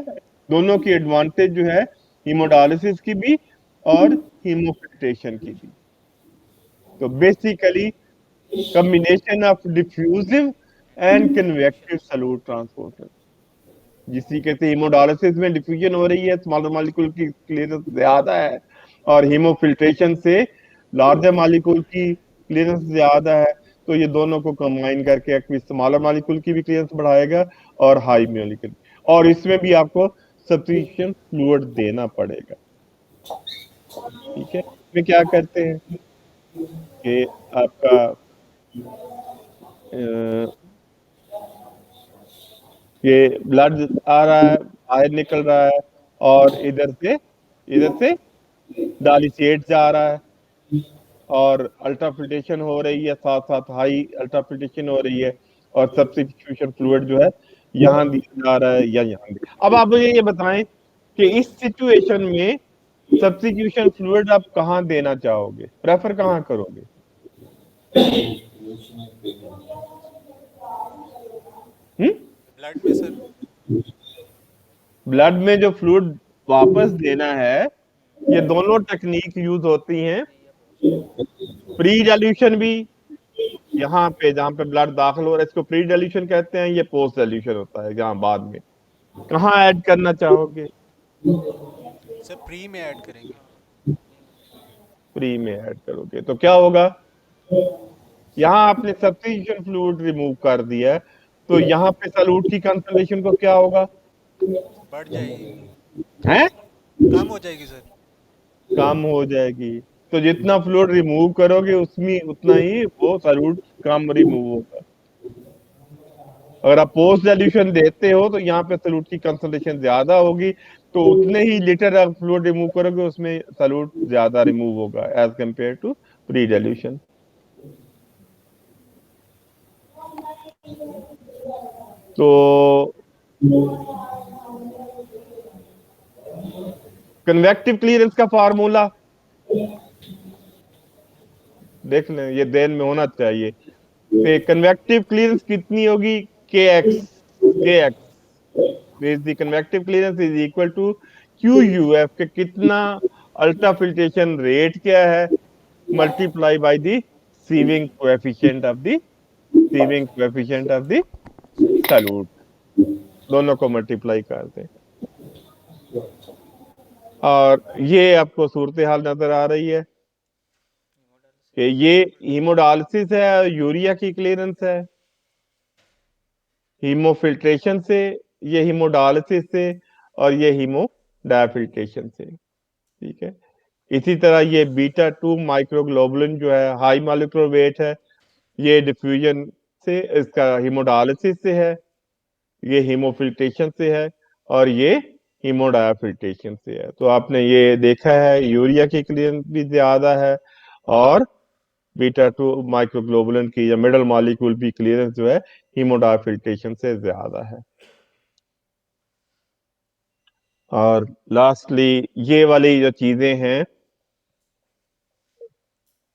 दोनों की एडवांटेज जो है हीमोडायलिसिस की भी और हीमोफिल्ट्रेशन की भी। तो basically combination of diffusive and convective solute transporter, जिसकी कहते हैं हीमोडायलिसिस में डिफ्यूजन हो रही है, स्मॉलर मॉलिक्यूल की क्लियरेंस ज्यादा है, और हीमोफिल्ट्रेशन से लार्जर मॉलिक्यूल की क्लियरेंस ज्यादा है। तो ये दोनों को कंबाइन करके स्मॉलर मॉलिक्यूल की भी क्लियरेंस बढ़ाएगा और हाई मॉलिक्यूल, और इसमें भी आपको सब्स्टिट्यूशन फ्लूइड देना पड़ेगा। ठीक है, इसमें क्या करते हैं कि आपका ये ब्लड आ रहा है, बाहर निकल रहा है, और इधर से डायलिसेट जा रहा है, और अल्ट्राफिल्ट्रेशन हो रही है, साथ साथ हाई अल्ट्राफिल्ट्रेशन हो रही है, और सब्स्टिट्यूशन फ्लूइड जो है यहाँ जा रहा है या यहाँ। अब आप मुझे ये बताएं कि इस सिचुएशन में सब्स्टिट्यूशन फ्लूइड आप कहाँ देना चाहोगे, प्रेफर कहाँ करोगे? ब्लड में सर। ब्लड में जो फ्लूइड वापस देना है, ये दोनों टेक्निक यूज होती हैं। प्री डाइल्यूशन भी, यहाँ पे जहाँ पे ब्लड दाखिल हो रहा है इसको प्री डाइल्यूशन कहते हैं, ये पोस्ट डाइल्यूशन होता है जहाँ बाद में। कहाँ ऐड करना चाहोगे? सर प्री में ऐड करेंगे। प्री में ऐड करोगे तो क्या होगा, यहाँ आपने सब्स्टिट्यूशन फ्लूइड रिमूव कर दिया है, तो यहाँ पे सल्यूट की कंसंट्रेशन को क्या होगा, बढ़ जाएगी, हैं? कम हो जाएगी सर। कम हो जाएगी। तो जितना फ्लूइड रिमूव करोगे उसमें उतना ही वो सल्यूट कम रिमूव होगा। अगर आप पोस्ट डाइल्यूशन देते हो तो यहाँ पे सल्यूट की कंसंट्रेशन ज्यादा होगी, तो उतने ही लीटर आप फ्लूइड रिमूव करोगे उसमें सल्यूट ज्यादा रिमूव होगा as compared to pre dilution. तो कन्वेक्टिव क्लियरेंस का फार्मूला देख लें, ये देन में होना चाहिए कि कन्वेक्टिव क्लियरेंस कितनी होगी, kx the convective clearance is equal to QUF के कितना अल्ट्रा फिल्ट्रेशन रेट क्या है multiply by the sieving coefficient of the solute, दोनों को मल्टीप्लाई कर दें। और ये आपको सूरत हाल नजर आ रही है कि ये हीमोडायलिसिस है और यूरिया की क्लियरेंस है, हीमोफिल्ट्रेशन से, ये हीमोडायलिसिस से, और ये हीमोडायफिल्ट्रेशन से। ठीक है, इसी तरह ये बीटा 2 माइक्रोग्लोबुलिन जो है हाई मॉलिक्यूलर वेट है, ये डिफ्यूजन से, इसका हीमोडायलिसिस से है, ये हीमोफिल्ट्रेशन से है, और ये हीमोडायफिल्ट्रेशन से है। तो आपने ये देखा है यूरिया की क्लियरेंस भी ज्यादा है और बीटा 2 माइक्रोग्लोबुलिन की या मिडल मॉलिक्यूल भी क्लियरेंस जो है हीमोडायफिल्ट्रेशन से ज्यादा है। और लास्टली ये वाली जो चीजें हैं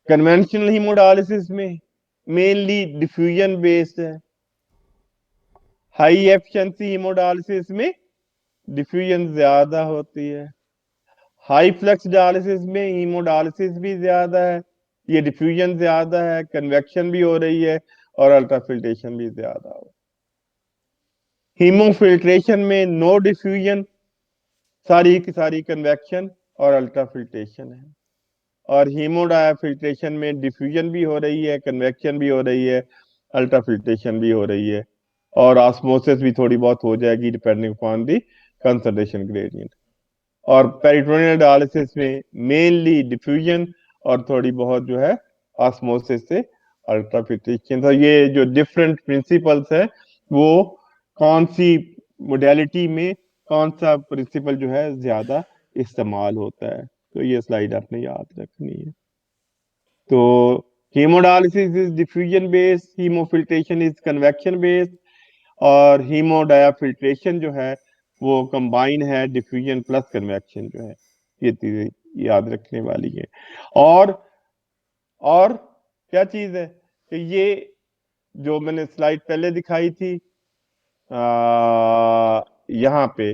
कन्वेंशनल हीमोडायलिसिस में मेनली डिफ्यूजन बेस्ड है, हाई एफिशिएंसी हीमोडायलिसिस में डिफ्यूजन ज्यादा होती है, हाई फ्लक्स डायलिसिस में हीमोडायलिसिस भी ज्यादा है, ये डिफ्यूजन ज्यादा है, कन्वेक्शन भी हो रही है और अल्ट्राफिल्ट्रेशन भी ज्यादा हो। हीमोफिल्ट्रेशन में नो डिफ्यूजन, सारी की सारी कन्वेक्शन और अल्ट्राफिल्ट्रेशन है। और हीमोडायफिल्ट्रेशन में डिफ्यूजन भी हो रही है, कन्वेक्शन भी हो रही है, अल्ट्राफिल्ट्रेशन भी हो रही है, और ऑस्मोसिस भी थोड़ी बहुत हो जाएगी depending upon the concentration gradient. और पेरिटोनियल डायलिसिस में मेनली डिफ्यूजन और थोड़ी बहुत जो है ऑस्मोसिस से अल्ट्राफिल्ट्रेशन। तो ये जो डिफरेंट प्रिंसिपल्स है वो कौन सी मोडेलिटी में कौन सा प्रिंसिपल जो है ज्यादा इस्तेमाल होता है, तो ये स्लाइड आपने याद रखनी है। तो hemodialysis is diffusion based, hemofiltration is convection based, और हीमोडायफिल्ट्रेशन जो है वो कंबाइन है डिफ्यूजन प्लस कन्वेक्शन जो है। ये चीजें याद रखने वाली है। और क्या चीज है कि ये जो मैंने स्लाइड पहले दिखाई थी यहाँ पे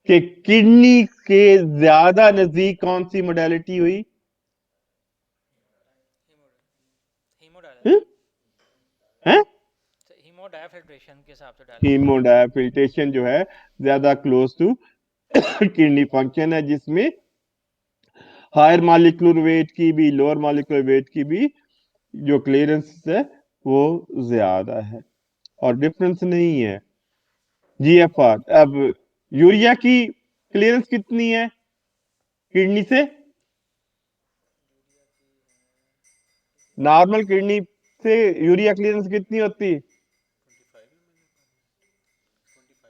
कि किडनी के ज्यादा नजदीक कौन सी मोडेलिटी हुई? हैं? हीमोडायफिल्ट्रेशन के हिसाब से डाल हीमोडायफिल्ट्रेशन जो है ज्यादा क्लोज टू किडनी फंक्शन है, जिसमें हायर मॉलिक्यूलर वेट की भी लोअर मॉलिक्यूलर वेट की भी जो क्लियरेंस है वो ज्यादा है, और डिफरेंस नहीं है। जीएफआर, अब यूरिया की क्लियरेंस कितनी है किडनी से? नॉर्मल किडनी से यूरिया क्लियरेंस कितनी होती है?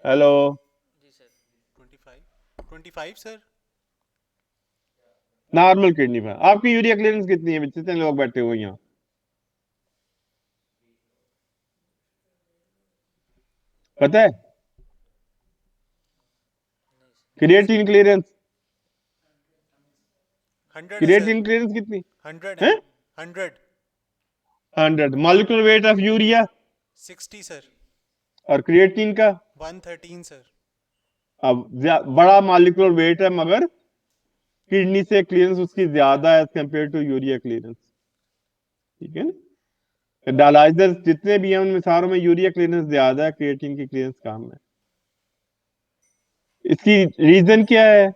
हेलो, जी सर 25 सर। नॉर्मल किडनी में आपकी यूरिया क्लियरेंस कितनी है? जितने लोग बैठे हुए यहाँ पता है? क्रिएटिन क्लियरेंस, 100 क्रिएटिन क्लियरेंस कितनी 100 है? 100 100। Molecular weight of urea 60 sir. और क्रिएटिन का 113 सर। अब बड़ा मॉलिक्यूलर वेट है मगर किडनी से क्लियरेंस उसकी ज्यादा है कंपेयर टू यूरिया क्लियरेंस। ठीक है ना, डायलाइजर जितने भी हैं उनमें सारों में यूरिया क्लियरेंस ज्यादा है, क्रिएटिन की क्लियरेंस कम है। इसकी रीजन क्या है?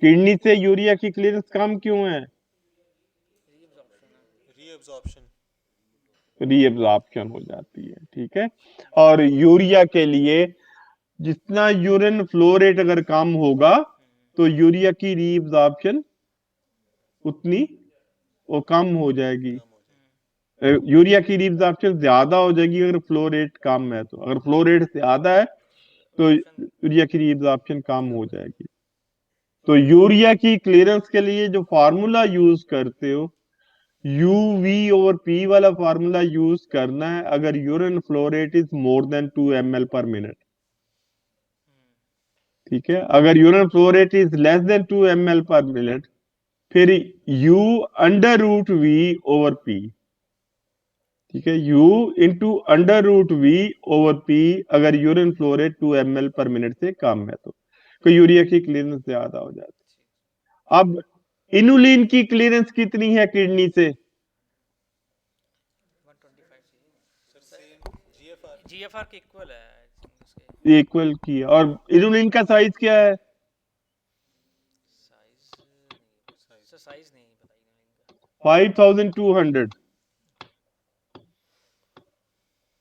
किडनी से यूरिया की क्लियरेंस कम क्यों है? रीअब्जॉर्प्शन हो जाती है। ठीक है, और यूरिया के लिए जितना यूरिन फ्लो रेट अगर कम होगा तो यूरिया की रीअब्जॉर्प्शन उतनी वो कम हो जाएगी, यूरिया की रीअब्जॉर्प्शन ज्यादा हो जाएगी अगर फ्लो रेट कम है। तो अगर फ्लो रेट ज्यादा है तो यूरिया की रीअब्जॉर्प्शन कम हो जाएगी। तो यूरिया की क्लियरेंस के लिए जो फार्मूला यूज करते हो UV/P वाला फार्मूला यूज करना है अगर urine flow rate is more than 2 ml पर मिनट। ठीक है, अगर urine flow rate is less than 2 ml पर मिनट फिर U/√V/P। ठीक है, U/√V/P अगर यूरिन फ्लो रेट 2 ml पर मिनट से कम है तो यूरिया की क्लियरेंस ज्यादा हो जाती है। अब इनुलिन की क्लियरेंस कितनी है किडनी से? 125 जीएफआर के इक्वल है I think उसके इक्वल की है। और इनुलिन का साइज क्या है? साइज नहीं पता इनका 5200।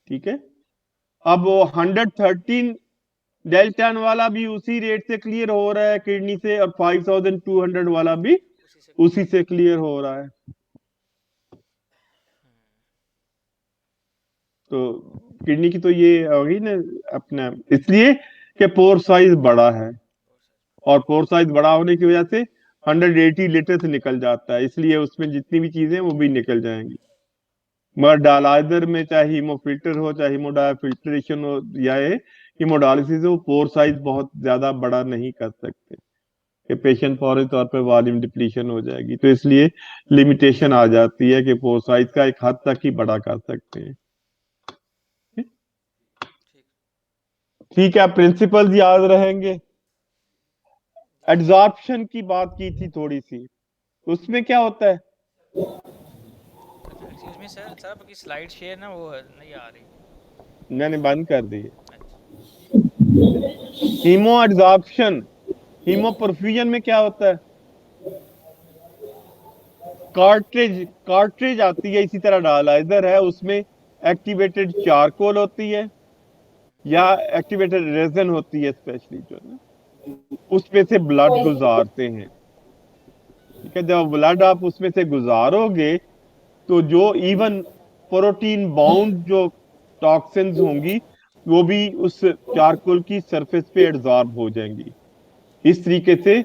ठीक है। अब वो 113 डेल्टन वाला भी उसी रेट से क्लियर हो रहा है किडनी से, और 5200 वाला भी उसी से उसी से क्लियर हो रहा है। तो किडनी की तो ये होगी ना अपना, इसलिए कि पोर साइज बड़ा है, और पोर साइज बड़ा होने की वजह से 180 लीटर से निकल जाता है, इसलिए उसमें जितनी भी चीजें वो भी निकल जाएंगी। मगर डायलाइजर में चाहे हीमोफिल्टर हो, चाहे हीमोडायफिल्ट्रेशन हो, या हीमोडायलिसिस हो, पोर साइज बहुत ज्यादा बड़ा नहीं कर सकते कि पेशेंट फौरी तौर पे वॉल्यूम डिप्लीशन हो जाएगी। तो इसलिए लिमिटेशन आ जाती है कि पोर साइज का एक हद तक ही बड़ा कर सकते हैं। ठीक है, प्रिंसिपल्स याद रहेंगे। एड्सॉर्प्शन की बात की थी थोड़ी सी, उसमें क्या होता है? एक्सक्यूज मी सर सर आपकी स्लाइड शेयर ना वो नहीं आ रही। मैंने बंद कर दी है। अच्छा हीमो एड्सॉर्प्शन, हीमो परफ्यूजन में क्या होता है? कार्ट्रिज कार्ट्रिज आती है, इसी तरह डायलाइजर है, उसमें एक्टिवेटेड चारकोल होती है या एक्टिवेटेड रेजन होती है, स्पेशली जो है उसमें से ब्लड गुजारते हैं। ठीक है, जब ब्लड आप उसमें से गुजारोगे तो जो इवन प्रोटीन बाउंड जो टॉक्सिन्स होंगी वो भी उस चारकोल की सरफेस पे एब्जॉर्ब हो जाएंगी। इस तरीके से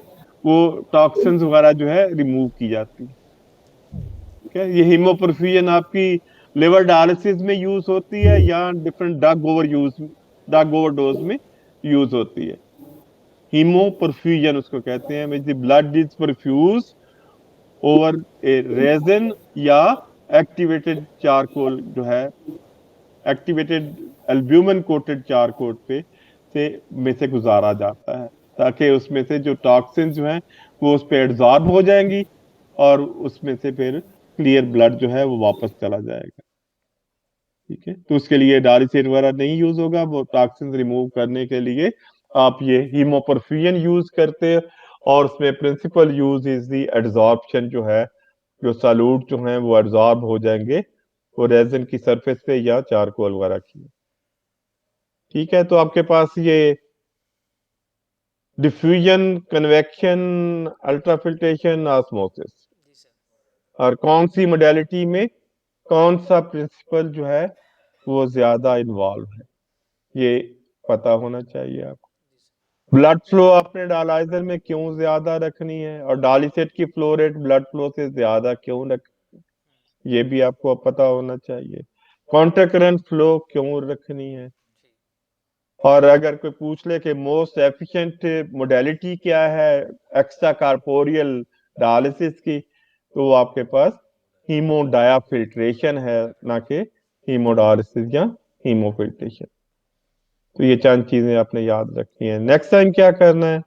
वो टॉक्सिन्स वगैरह जो है रिमूव की जाती है। ठीक है, ये हीमोपरफ्यूजन आपकी लिवर डायलिसिस में यूज होती है या डिफरेंट ड्रग ओवरडोज में यूज होती है। हीमोपरफ्यूजन उसको कहते हैं, which the blood is perfuse over a resin या एक्टिवेटेड चारकोल जो है, एक्टिवेटेड एल्ब्यूमिन कोटेड चारकोल पे से में से गुजारा जाता है, ताकि उसमें से जो टॉक्सिन जो हैं वो उस पे एब्जॉर्ब हो जाएंगी और उसमें से फिर क्लियर ब्लड जो है वो वापस चला जाएगा। ठीक है, तो उसके लिए डायलिसिस वगैरह नहीं यूज होगा, वो टॉक्सिन रिमूव करने के लिए आप ये हीमोपरफ्यूजन यूज करते हैं। और उसमें principal use is the adsorption, जो है जो सॉल्यूट जो है वो एब्जॉर्ब हो जाएंगे वो रेजन की सरफेस पे या चारकोल वगैरह की। ठीक है, तो आपके पास ये डिफ्यूजन, कन्वेक्शन, अल्ट्राफिल्ट्रेशन, ऑस्मोसिस, जी सर और कौन सी मोडेलिटी में कौन सा प्रिंसिपल जो है वो ज्यादा इन्वॉल्व है, ये पता होना चाहिए आपको। ब्लड फ्लो आपने डायलाइजर में क्यों ज्यादा रखनी है, और डायलिसिस की फ्लो रेट ब्लड फ्लो से ज्यादा क्यों रख, ये भी आपको पता होना चाहिए। कॉन्ट्रकरेंट फ्लो क्यों रखनी है, और अगर कोई पूछ ले कि मोस्ट एफिशिएंट मोडेलिटी क्या है एक्स्ट्रा कार्पोरियल डायलिसिस की, तो वो आपके पास हीमोडायाफिल्ट्रेशन है, ना कि हीमोडायलिसिस या हीमोफिल्ट्रेशन। तो ये चंद चीजें आपने याद रखनी है। नेक्स्ट टाइम क्या करना है? इसी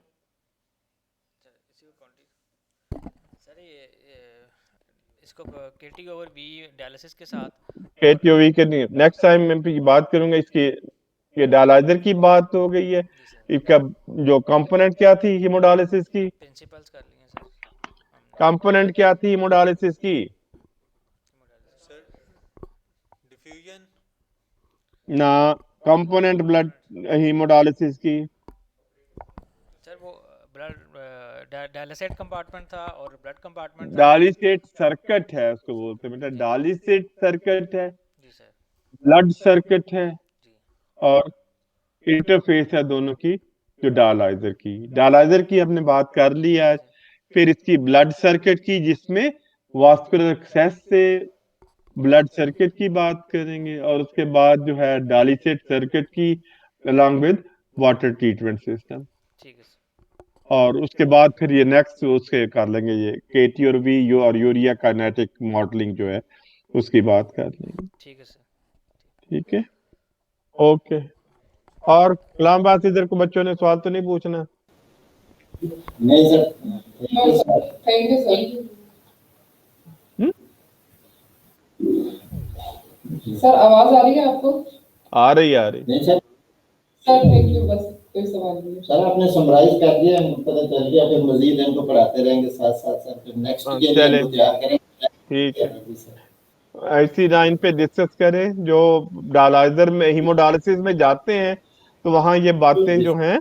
को सर ये इसको केटी ओवर बी डायलिसिस के साथ केटीओवी के नहीं, नेक्स्ट टाइम मैं भी बात करूंगा इसकी। ये डायलाइजर की बात हो गई है, जी सर इसका जो कंपोनेंट क्या थी हीमोडायलिसिस की, प्रिंसिपल्स कर लिए सर हमने कंपोनेंट क्या थी हीमोडायलिसिस की? सर डिफ्यूजन ना, कंपोनेंट ब्लड हीमोडायलिसिस की सर वो ब्लड डायलिसेट कंपार्टमेंट था और ब्लड कंपार्टमेंट था डायलिसेट सर्किट है, उसको बोलते हैं बेटा, डायलिसेट सर्किट है, जी सर ब्लड सर्किट है, जी और इंटरफेस है दोनों की। जो डायलाइजर की हमने बात कर ली आज। फिर इसकी ब्लड सर्किट की, जिसमें वास्कुलर एक्सेस से ब्लड सर्किट की बात करेंगे, और उसके बाद जो है डायलिसेट सर्किट की along with water treatment system. ठीक है सर और उसके बाद फिर ये नेक्स्ट उसके कर लेंगे, ये केटी और वी यू और यूरिया काइनेटिक मॉडलिंग जो है उसकी बात कर लेंगे। ठीक है सर ठीक है, ओके। और कलाम बात इधर को बच्चों ने सवाल तो नहीं पूछना? नहीं sir, No, sir. Thank you, sir. Sir आवाज आ रही है आपको? आ रही नहीं सर, सर थैंक यू, बस कोई सवाल नहीं है। सर आपने समराइज कर दिया, हमको पता चल गया, फिर मजीद इनको पढ़ाते रहेंगे साथ साथ सर, फिर नेक्स्ट के लिए चलें इनको जी, तैयार करेंगे। ठीक है। जी सर। ऐसी लाइन पे डिस्कस करें जो डायलाइजर में हीमोडायलिसिस में जाते हैं, तो वहां ये बातें जो हैं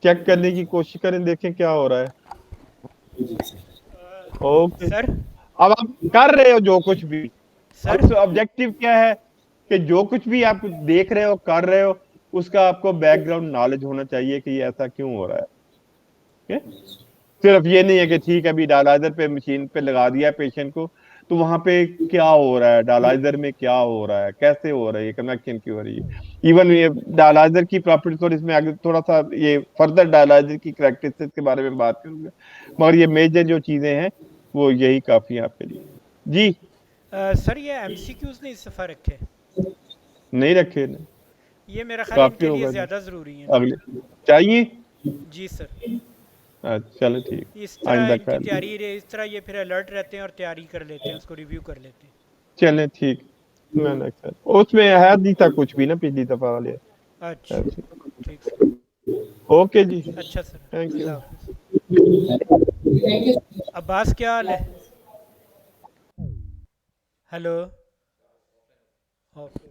चेक करने की कोशिश करें, देखें क्या हो रहा है। जी सर। ओके, सर अब आप कर रहे हो जो कुछ भी, सर अब ऑब्जेक्टिव क्या है कि जो कुछ भी आप देख रहे हो कर रहे हो उसका आपको बैकग्राउंड नॉलेज होना चाहिए कि ये ऐसा क्यों हो रहा है। ठीक है? सिर्फ ये नहीं है कि ठीक है अभी डायलाइजर पे मशीन पे लगा दिया पेशेंट को, तो वहां पे क्या हो रहा है, डायलाइजर में क्या हो रहा है, कैसे हो रहा है, ये कनेक्शन क्यों हो रही है। इवन ये डायलाइजर की प्रॉपर्टीज और इसमें आगे थोड़ा सा ये फर्दर डायलाइजर की करैक्टरिस्टिक्स के बारे में बात करूंगा, मगर ये मेजर जो चीजें हैं वो यही काफी है आपके लिए। जी सर ये एमसीक्यूज ने इस दफ़ा रखे, नहीं रखे ना, ये मेरा ख्याल काफी इनके लिए होगा ज़्यादा ज़रूरी है। अगले चाहिए। जी सर, अच्छा चलो ठीक, इस तरह आइंदा इनकी कर तैयारी इस तरह ये फिर अलर्ट रहते हैं और तैयारी कर लेते हैं, उसको रिव्यू कर लेते हैं। चले ठीक। मैंने उसमें है नहीं था कुछ भी ना पिछली दफा वाले। अच्छा अच्छा, ठीक सर, ओके जी, अच्छा सर, थैंक यू। अल्लाह हाफ़िज़। Thank you. अब्बास क्या हाल है? हेलो। ओके।